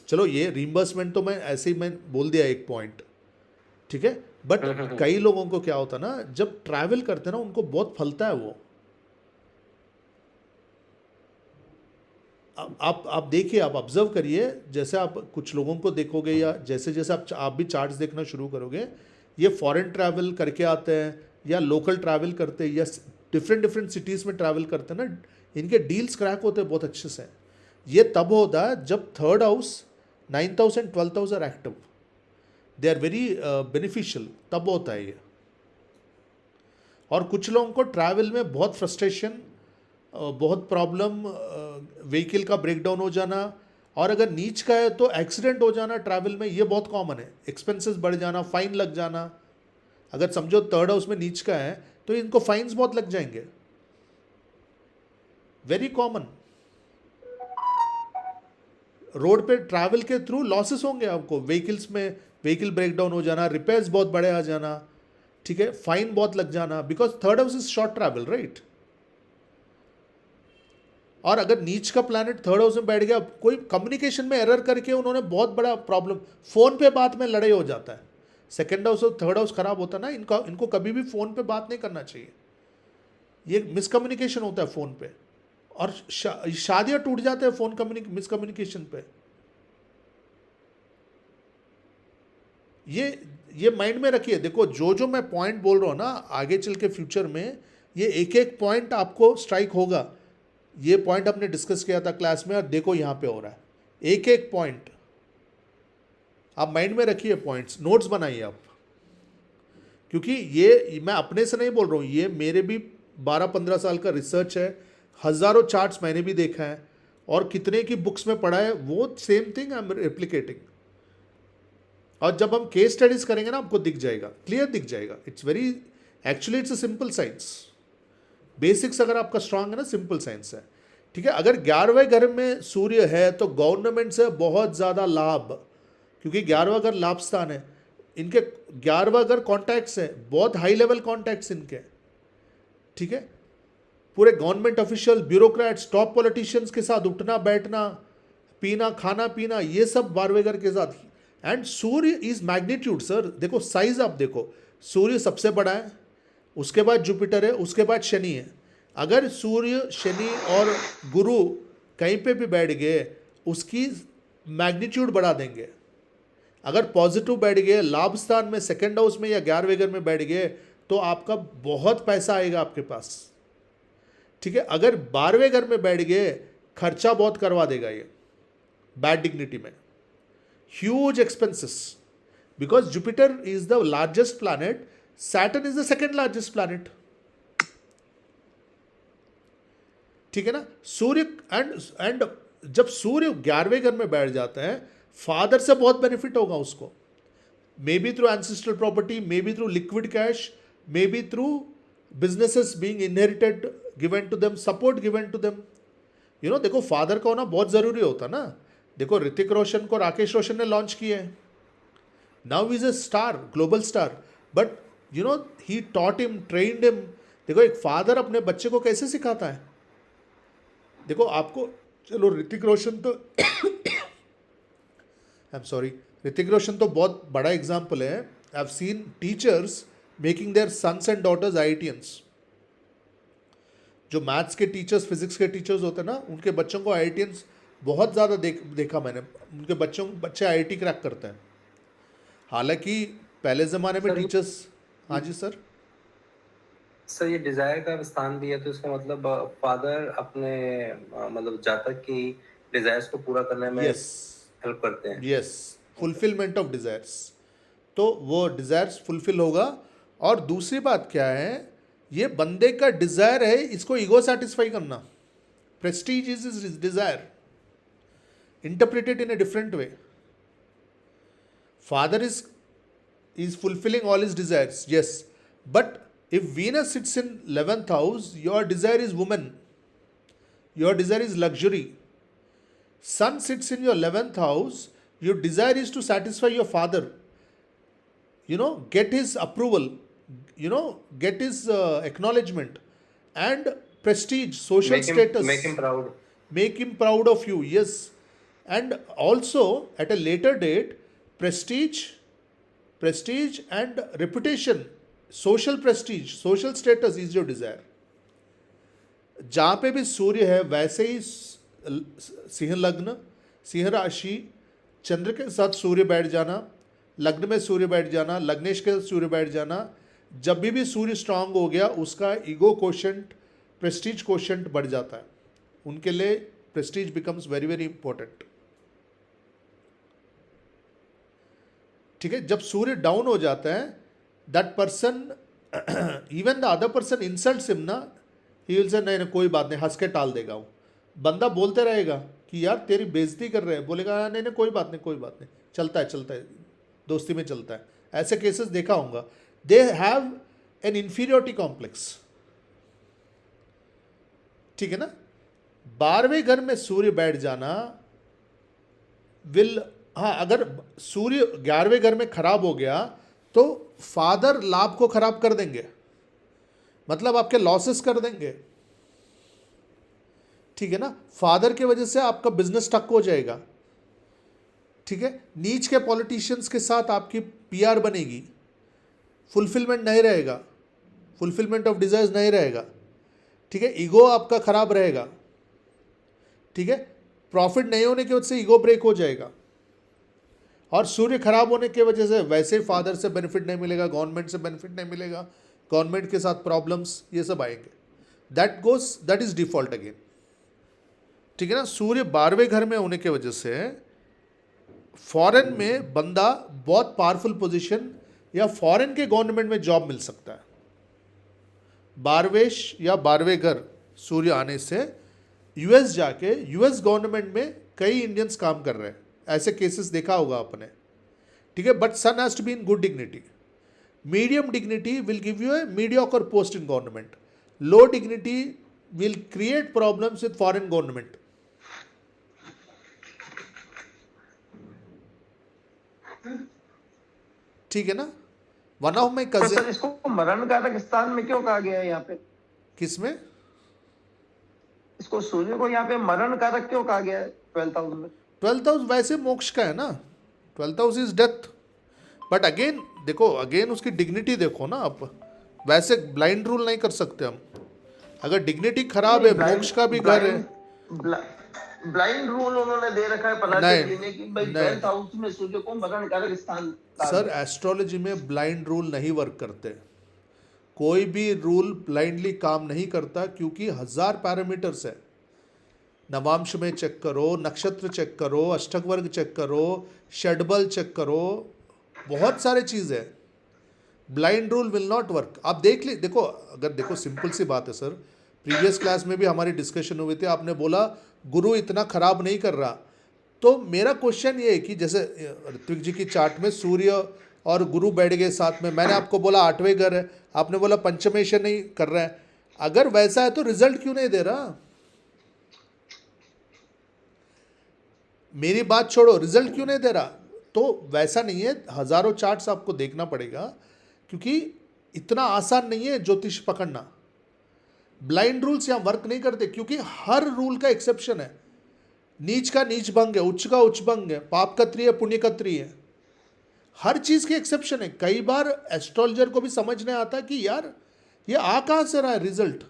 चलो ये रीइंबर्समेंट तो मैं ऐसे ही मैं बोल दिया एक पॉइंट, ठीक है, बट कई लोगों को क्या होता है ना, जब ट्रैवल करते हैं ना उनको बहुत फलता है वो। आप देखिए, आप ऑब्जर्व करिए, जैसे आप कुछ लोगों को देखोगे या जैसे जैसे आप भी चार्ट्स देखना शुरू करोगे, ये फॉरेन ट्रैवल करके आते हैं या लोकल ट्रैवल करते हैं या डिफरेंट सिटीज़ में ट्रैवल करते हैं ना, इनके डील्स क्रैक होते हैं बहुत अच्छे से। ये तब होता है जब 3rd house, 9th house and 12th house are active, they are very beneficial, तब होता है ये। और कुछ लोगों को ट्रैवल में बहुत फ्रस्ट्रेशन, बहुत प्रॉब्लम, व्हीकल का ब्रेकडाउन हो जाना, और अगर नीच का है तो एक्सीडेंट हो जाना ट्रैवल में, ये बहुत कॉमन है। एक्सपेंसेस बढ़ जाना, फाइन लग जाना। अगर समझो 3rd हाउस में नीच का है तो इनको फाइन्स बहुत लग जाएंगे, वेरी कॉमन। रोड पे ट्रैवल के थ्रू लॉसेस होंगे आपको, व्हीकल्स में व्हीकल ब्रेकडाउन हो जाना, रिपेयर्स बहुत बड़े आ जाना, ठीक है, फाइन बहुत लग जाना, because 3rd house is short travel, right. और अगर नीच का प्लैनेट 3rd हाउस में बैठ गया, कोई कम्युनिकेशन में एरर करके उन्होंने बहुत बड़ा प्रॉब्लम, फ़ोन पे बात में लड़ाई हो जाता है। 2nd हाउस और 3rd हाउस खराब होता है ना, इनको कभी भी फ़ोन पे बात नहीं करना चाहिए। ये मिसकम्युनिकेशन होता है फ़ोन पे, और शादियाँ टूट जाते हैं फ़ोन मिसकम्युनिकेशन पे। ये माइंड में रखिए। देखो जो मैं पॉइंट बोल रहा हूँ ना, आगे चल के फ्यूचर में ये एक एक पॉइंट आपको स्ट्राइक होगा। ये पॉइंट हमने डिस्कस किया था क्लास में, और देखो यहाँ पे हो रहा है, एक एक पॉइंट आप माइंड में रखिए, पॉइंट्स नोट्स बनाइए आप। क्योंकि ये मैं अपने से नहीं बोल रहा हूँ, ये मेरे भी 12-15 साल का रिसर्च है, हज़ारों चार्ट्स मैंने भी देखा है, और कितने की बुक्स में पढ़ा है, वो same thing I am replicating. और जब हम केस स्टडीज करेंगे ना, आपको दिख जाएगा, क्लियर दिख जाएगा। It's very, actually it's a simple science. Basics अगर आपका स्ट्रांग है ना, सिंपल साइंस है, ठीक है। अगर 11वें घर में सूर्य है तो गवर्नमेंट से बहुत ज़्यादा लाभ, क्योंकि 11वां घर लाभ स्थान है। इनके 11वां घर कॉन्टैक्ट्स है, बहुत हाई लेवल कॉन्टैक्ट्स इनके, ठीक है। पूरे government official, bureaucrats, top politicians के साथ उठना बैठना, पीना, खाना पीना, ये सब 12वें घर के साथ। And Surya is magnitude sir, देखो साइज आप देखो, सूर्य सबसे बड़ा है, उसके बाद जुपिटर है, उसके बाद शनि है। अगर सूर्य, शनि और गुरु कहीं पे भी बैठ गए, उसकी मैग्नीट्यूड बढ़ा देंगे। अगर पॉजिटिव बैठ गए, लाभ स्थान में, सेकंड हाउस में या 11वें घर में बैठ गए, तो आपका बहुत पैसा आएगा आपके पास, ठीक है। अगर 12वें घर में बैठ गए, खर्चा बहुत करवा देगा ये, बैड डिग्निटी में, huge expenses, because Jupiter is the largest planet, Saturn is the second largest planet, ठीक है ना। सूर्य एंड जब सूर्य 11वें घर में बैठ जाता है, फादर से बहुत बेनिफिट होगा उसको, may be through ancestral property, may be through liquid cash, may be through businesses being inherited, given to them, support given to them, you know. देखो फादर का होना बहुत जरूरी होता ना। देखो ऋतिक रोशन को राकेश रोशन ने लॉन्च किया है, now is a star, global star, but you know he taught him, trained him. देखो एक फादर अपने बच्चे को कैसे सिखाता है, देखो आपको, चलो ऋतिक रोशन तो I am sorry, Hrithik Roshan तो बहुत बड़ा एग्जाम्पल है। I have seen teachers making their sons and daughters IITians। जो मैथ्स के टीचर्स, फिजिक्स के टीचर्स होते हैं ना, उनके बच्चों को IITians बहुत ज़्यादा देखा मैंने, उनके बच्चे IIT क्रैक करते हैं। हालांकि पहले ज़माने में टीचर्स, हाँ जी सर। सर ये डिजायर का स्थान भी है, तो इसका मतलब फादर अपने मतलब जातक की डिजायर्स को पूरा करने में हेल्प करते हैं। यस, फुलफिलमेंट ऑफ डिजायर्स, तो वो डिजायर्स फुलफिल होगा। और दूसरी बात क्या है, ये बंदे का डिजायर है, इसको ईगो सेटिस्फाई करना। Prestige is is desire, interpreted in a different way. Father is fulfilling all his desires, yes, but if Venus sits in 11th house, your desire is woman, your desire is luxury. Sun sits in your 11th house, your desire is to satisfy your father, you know, get his approval, you know, get his acknowledgement and prestige, social status, make him proud of you, yes. And also at a later date, prestige and reputation, social prestige, social status is your desire. जहाँ पे भी सूर्य है, वैसे ही सिंह लग्न, सिंह राशि, चंद्र के साथ सूर्य बैठ जाना, लग्न में सूर्य बैठ जाना, लग्नेश के साथ सूर्य बैठ जाना, जब भी सूर्य स्ट्रांग हो गया, उसका ईगो कोशेंट, प्रेस्टीज कोशेंट बढ़ जाता है। उनके लिए Prestige becomes very very important, ठीक है। जब सूर्य डाउन हो जाता है, that person, even the other person insults him ना, ही विल से नहीं कोई बात नहीं, हंस के टाल देगा वो। बंदा बोलते रहेगा कि यार तेरी बेइज्जती कर रहे हैं, बोलेगा नहीं कोई बात नहीं, कोई बात नहीं, चलता है, दोस्ती में चलता है। ऐसे केसेस देखा होगा। They have an inferiority complex, ठीक है ना। 12वें घर में सूर्य बैठ जाना विल, हाँ, अगर सूर्य 11वें घर में खराब हो गया तो फादर लाभ को खराब कर देंगे, मतलब आपके लॉसेस कर देंगे, ठीक है ना। फादर की वजह से आपका बिजनेस टक हो जाएगा, ठीक है। नीच के पॉलिटिशियंस के साथ आपकी PR बनेगी, फुलफिलमेंट नहीं रहेगा, फुलफिलमेंट ऑफ डिजायर्स नहीं रहेगा, ठीक है। ईगो आपका खराब रहेगा, ठीक है। प्रॉफिट नहीं होने की वजह से ईगो ब्रेक हो जाएगा। और सूर्य खराब होने की वजह से वैसे ही फादर से बेनिफिट नहीं मिलेगा, गवर्नमेंट से बेनिफिट नहीं मिलेगा, गवर्नमेंट के साथ प्रॉब्लम्स, ये सब आएंगे। दैट इज डिफॉल्ट अगेन, ठीक है ना। सूर्य 12वें घर में होने की वजह से फॉरेन में बंदा बहुत पावरफुल पोजीशन या फॉरेन के गवर्नमेंट में जॉब मिल सकता है। 12वें या 12वें घर सूर्य आने से US जाके US गवर्नमेंट में कई इंडियंस काम कर रहे हैं, ऐसे केसेस देखा होगा आपने, ठीक है। But sun has to be in good dignity. Medium dignity will give you a mediocre post in government, low dignity will create problems with foreign government, ठीक है ना। वन ऑफ माई कजिन, इसको मरण कारक स्थान में क्यों कहा गया है यहाँ पे? किसमें? इसको सूर्य को यहाँ पे मरण कारक क्यों कहा गया है 12th हाउस में? 12th हाउस वैसे मोक्ष का है ना, 12th house is death. But again देखो, अगेन उसकी डिग्निटी देखो ना आप, वैसे ब्लाइंड रूल नहीं कर सकते हम। अगर डिग्निटी खराब है, मोक्ष का भी घर है। ब्लाइंड रूल उन्होंने दे रखा है पतंजलि ने कि भाई 12th हाउस में सूर्य को मरण कारक स्थान कहा सर गया है। एस्ट्रोलॉजी में ब्लाइंड रूल नहीं वर्क करते, कोई भी रूल ब्लाइंडली काम नहीं करता, क्योंकि 1000 पैरामीटर्स है। नवांश में चेक करो, नक्षत्र चेक करो, अष्टक वर्ग चेक करो, षडबल चेक करो, बहुत सारे चीज़ है। Blind rule will not work. आप देख ले, देखो अगर देखो सिंपल सी बात है सर, प्रीवियस क्लास में भी हमारी डिस्कशन हुई थी, आपने बोला गुरु इतना खराब नहीं कर रहा। तो मेरा क्वेश्चन ये है कि जैसे ऋत्विक जी की चार्ट में सूर्य और गुरु बैठ गए साथ में, मैंने आपको बोला 8वें घर है, आपने बोला पंचमेश नहीं कर रहा है। अगर वैसा है तो रिजल्ट क्यों नहीं दे रहा? मेरी बात छोड़ो, रिजल्ट क्यों नहीं दे रहा? तो वैसा नहीं है, हजारों चार्ट्स आपको देखना पड़ेगा, क्योंकि इतना आसान नहीं है ज्योतिष पकड़ना। ब्लाइंड रूल्स यहाँ वर्क नहीं करते, क्योंकि हर रूल का एक्सेप्शन है। नीच का नीच भंग है, उच्च का उच्च भंग है, पाप का त्रिय पुण्य का त्रिय है, हर चीज के एक्सेप्शन है। कई बार एस्ट्रोलॉजर को भी समझ नहीं आता कि यार ये आ कहां से रहा है रिजल्ट।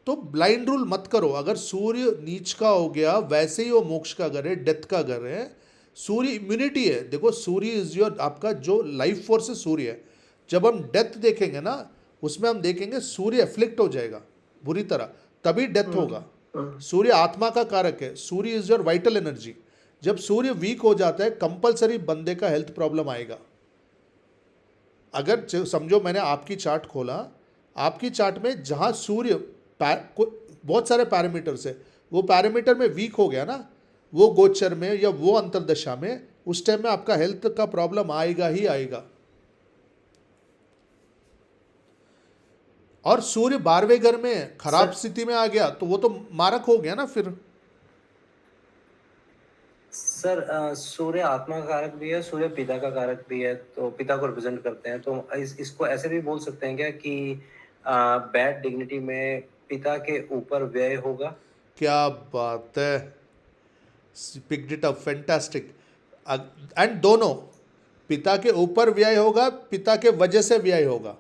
तो ब्लाइंड रूल मत करो। अगर सूर्य नीच का हो गया, वैसे ही वो मोक्ष का घर है, डेथ का घर है। सूर्य इम्यूनिटी है, देखो सूर्य इज योर, आपका जो लाइफ फोर्स है सूर्य है। जब हम डेथ देखेंगे ना, उसमें हम देखेंगे सूर्य एफ्लिक्ट हो जाएगा बुरी तरह, तभी डेथ होगा। सूर्य आत्मा का कारक है, सूर्य इज योर वाइटल एनर्जी। जब सूर्य वीक हो जाता है, कंपलसरी बंदे का हेल्थ प्रॉब्लम आएगा। अगर समझो मैंने आपकी चार्ट खोला, आपकी चार्ट में जहां सूर्य बहुत सारे पैरामीटर्स है, वो पैरामीटर में वीक हो गया ना, वो गोचर में या वो अंतरदशा में, उस टाइम में आपका हेल्थ का प्रॉब्लम आएगा ही आएगा। और सूर्य 12वें घर में खराब स्थिति में आ गया तो वो तो मारक हो गया ना फिर। सर सूर्य आत्मा का कारक भी है, सूर्य पिता का कारक भी है, तो पिता को रिप्रेजेंट करते हैं। तो इसको ऐसे भी बोल सकते हैं क्या कि बैड डिग्निटी में पिता के ऊपर व्यय होगा? क्या बात है, picked it up, fantastic. And दोनों, पिता के ऊपर व्यय होगा, पिता के वजह से व्यय होगा,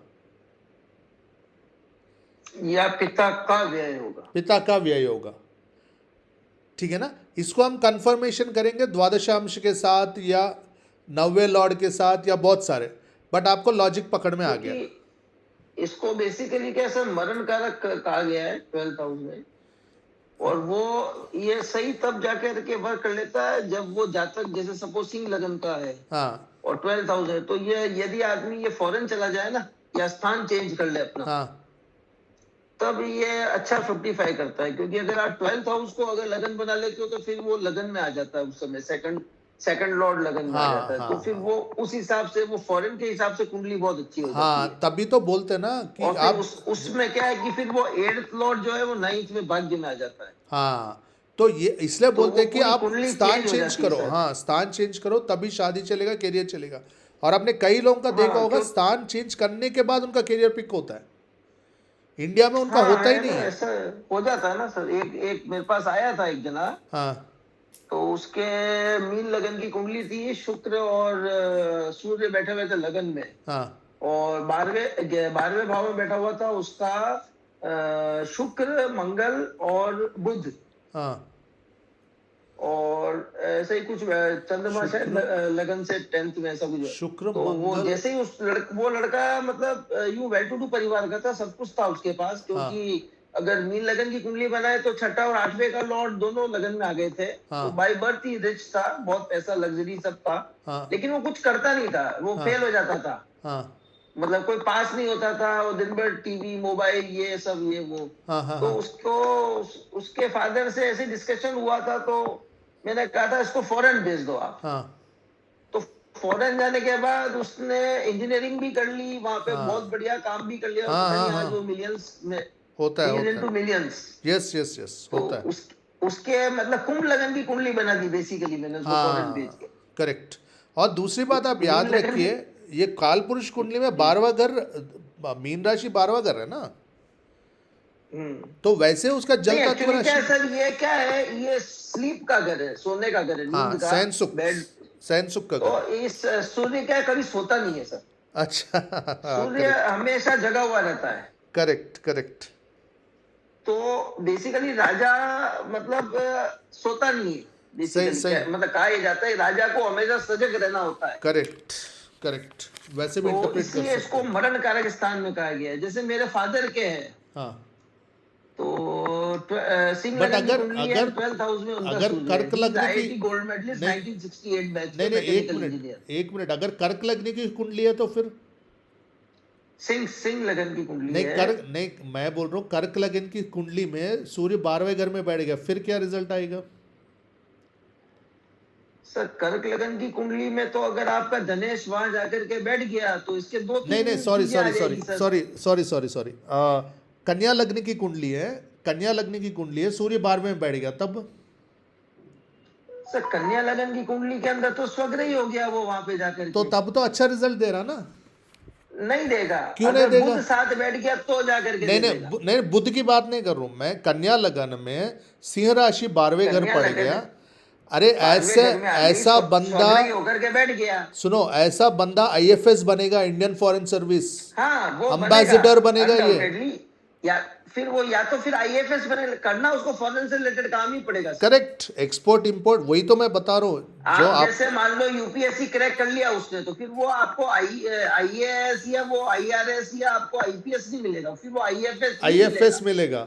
या पिता का व्यय होगा, पिता का व्यय होगा। ठीक है ना, इसको हम कंफर्मेशन करेंगे द्वादशांश के साथ या 9वें लॉर्ड के साथ या बहुत सारे, बट आपको लॉजिक पकड़ में आ गया। इसको बेसिकली क्या सर मरण कारक कहा गया है 12th हाउस में, और वो ये सही तब जाकर के वर्क कर लेता है जब वो जातक जैसे सपोज सिंह लगन का है, हाँ, और 12th हाउस है, तो ये यदि आदमी ये फॉरेन चला जाए ना, या स्थान चेंज कर ले अपना, हाँ, तब ये अच्छा फ्रुक्टिफाई करता है। क्योंकि अगर आप 12th हाउस को अगर लगन बना लेते हो तो फिर वो लगन में आ जाता है, उस समय सेकंड लॉर्ड लगन में आ जाता है, तो फिर वो उस हिसाब से वो फॉरेन के हिसाब से कुंडली बहुत अच्छी हो जाती है। तभी तो बोलते हैं ना कि और आप उसमें क्या है कि फिर वो 8th लॉर्ड जो है वो 9th में भाग्य में आ जाता है। हाँ, तो ये इसलिए बोलते हैं कि आप स्थान चेंज करो। सर। हाँ, स्थान चेंज करो तभी शादी चलेगा, करियर चलेगा। और आपने कई लोगों का देखा होगा, स्थान चेंज करने के बाद उनका करियर पिक होता है। इंडिया में उनका होता ही नहीं है। ऐसा हो जाता है ना सर। एक मेरे पास आया था एक जना, हाँ, तो उसके मीन लगन की कुंडली थी, शुक्र और सूर्य बैठे हुए थे लगन में, हाँ, और 12वें भाव में बैठा हुआ था उसका शुक्र, मंगल और बुध, हाँ, और ऐसे ही कुछ चंद्रमा शायद लगन से 10th में, ऐसा कुछ। शुक्र, तो वो जैसे ही वो लड़का मतलब यूं वेल टू डू परिवार का था, सब कुछ था उसके पास, क्योंकि अगर मीन लगन की कुंडली बनाए तो 6ठा और 8वें का लॉर्ड दोनों लगन में आ गए थे। तो बाय बर्थ ही रिच था, बहुत पैसा, लग्जरी सब था, लेकिन वो कुछ करता नहीं था, वो फेल हो जाता था। मतलब कोई पास नहीं होता था, वो दिन भर टीवी, मोबाइल, ये सब, ये वो। तो उसके फादर से ऐसे डिस्कशन हुआ था, तो मैंने कहा था इसको फॉरेन भेज दो आप। तो फॉरेन जाने के बाद उसने इंजीनियरिंग भी कर ली, वहां पे बहुत बढ़िया काम भी कर लिया। आज वो मिलियंस में होता है, इनटू मिलियंस। यस होता है। उसके मतलब कुंभ लगन की कुंडली बना दी बेसिकली मैंने उसको फॉरेन भेज के। करेक्ट। और दूसरी बात आप याद रखिए, ये काल पुरुष कुंडली में 12वां घर, मीन राशि 12वां घर है ना, तो वैसे उसका जल नहीं, तत्व एक्चुअली क्या है राशि, सर, ये क्या है, ये स्लीप का घर है, सोने का घर है, हाँ नींद का सहन सुख, बेड। सहन सुख का तो घर। इस सूर्य क्या है, कभी सोता नहीं है सर। अच्छा सूर्य करेक्ट हमेशा जगा हुआ रहता है। करेक्ट करेक्ट, तो बेसिकली राजा मतलब सोता नहीं है। सही बेसिकली सही, मतलब कहा यह जाता है राजा को हमेशा सजग रहना होता है। करेक्ट करेक्ट, वैसे भी तो इंटरप्रेट कर इसलिए सकते इसको हैं। मरण कारक स्थान में कहा गया है। जैसे मेरे फादर के हैं, हाँ, तो सिंह बट लगन की अगर कुंडली है, अगर 12th हाउस में उनका अगर सूर्य है। कर्क ही इज लग्न की, आईआईटी गोल्ड मेडलिस्ट नहीं 1968 बैच नहीं के नहीं, एक मैकेनिकल मिनट इंजीनियर। एक मिनट, अगर कर्क लग्न की कुंडली है तो फिर सिंह लगन की कुंडली नहीं, है। कर्क नहीं, मैं बोल रहा हूँ कर्क लग्न की कुंडली में सूर्य 12वें घर में बैठ गया, फिर क्या रिजल्ट आएगा? सर कर्क लगन की कुंडली में तो अगर आपका धनेश वहां जाकर के बैठ गया तो इसके दो नहीं नहीं, तीन सॉरी चीजें आ सॉरी सॉरी जाएगी sir. Sorry sorry sorry sorry, कन्या लग्न की कुंडली है, कन्या लग्न की कुंडली है, सूर्य 12वें में बैठ गया तब? सर कन्या लगन की कुंडली के अंदर तो स्वग्रही हो गया वो वहां पे जाकर तो के। तब तो अच्छा रिजल्ट दे रहा ना। नहीं देगा। क्यों नहीं अगर देगा? बुध साथ बैठ गया तो जाकर के नहीं दे नहीं देगा। नहीं, बुध की बात नहीं कर रहा हूं मैं, कन्या लगन में सिंह राशि 12वें घर कन्या पड़ लगन गया। अरे 12वें ऐसे घर में आ गई, ऐसा बंदा, स्वग्रही होकर के बैठ गया। सुनो, ऐसा बंदा आईएफएस बनेगा, इंडियन फॉरेन सर्विस हाँ वो एम्बेसडर बनेगा ये। अनडाउटेडली। या फिर वो या तो फिर आईएफएस बने, करना उसको फॉरेन से रिलेटेड काम ही पड़ेगा सर। करेक्ट, एक्सपोर्ट इंपोर्ट, वही तो मैं बता रहा हूँ जो आप आप, जैसे मान लो यूपीएससी क्रैक कर लिया उसने, तो फिर वो आपको आईएएस या वो आईआरएस या आपको आईपीएस नहीं मिलेगा, फिर वो आईएफएस आईएफएस मिलेगा।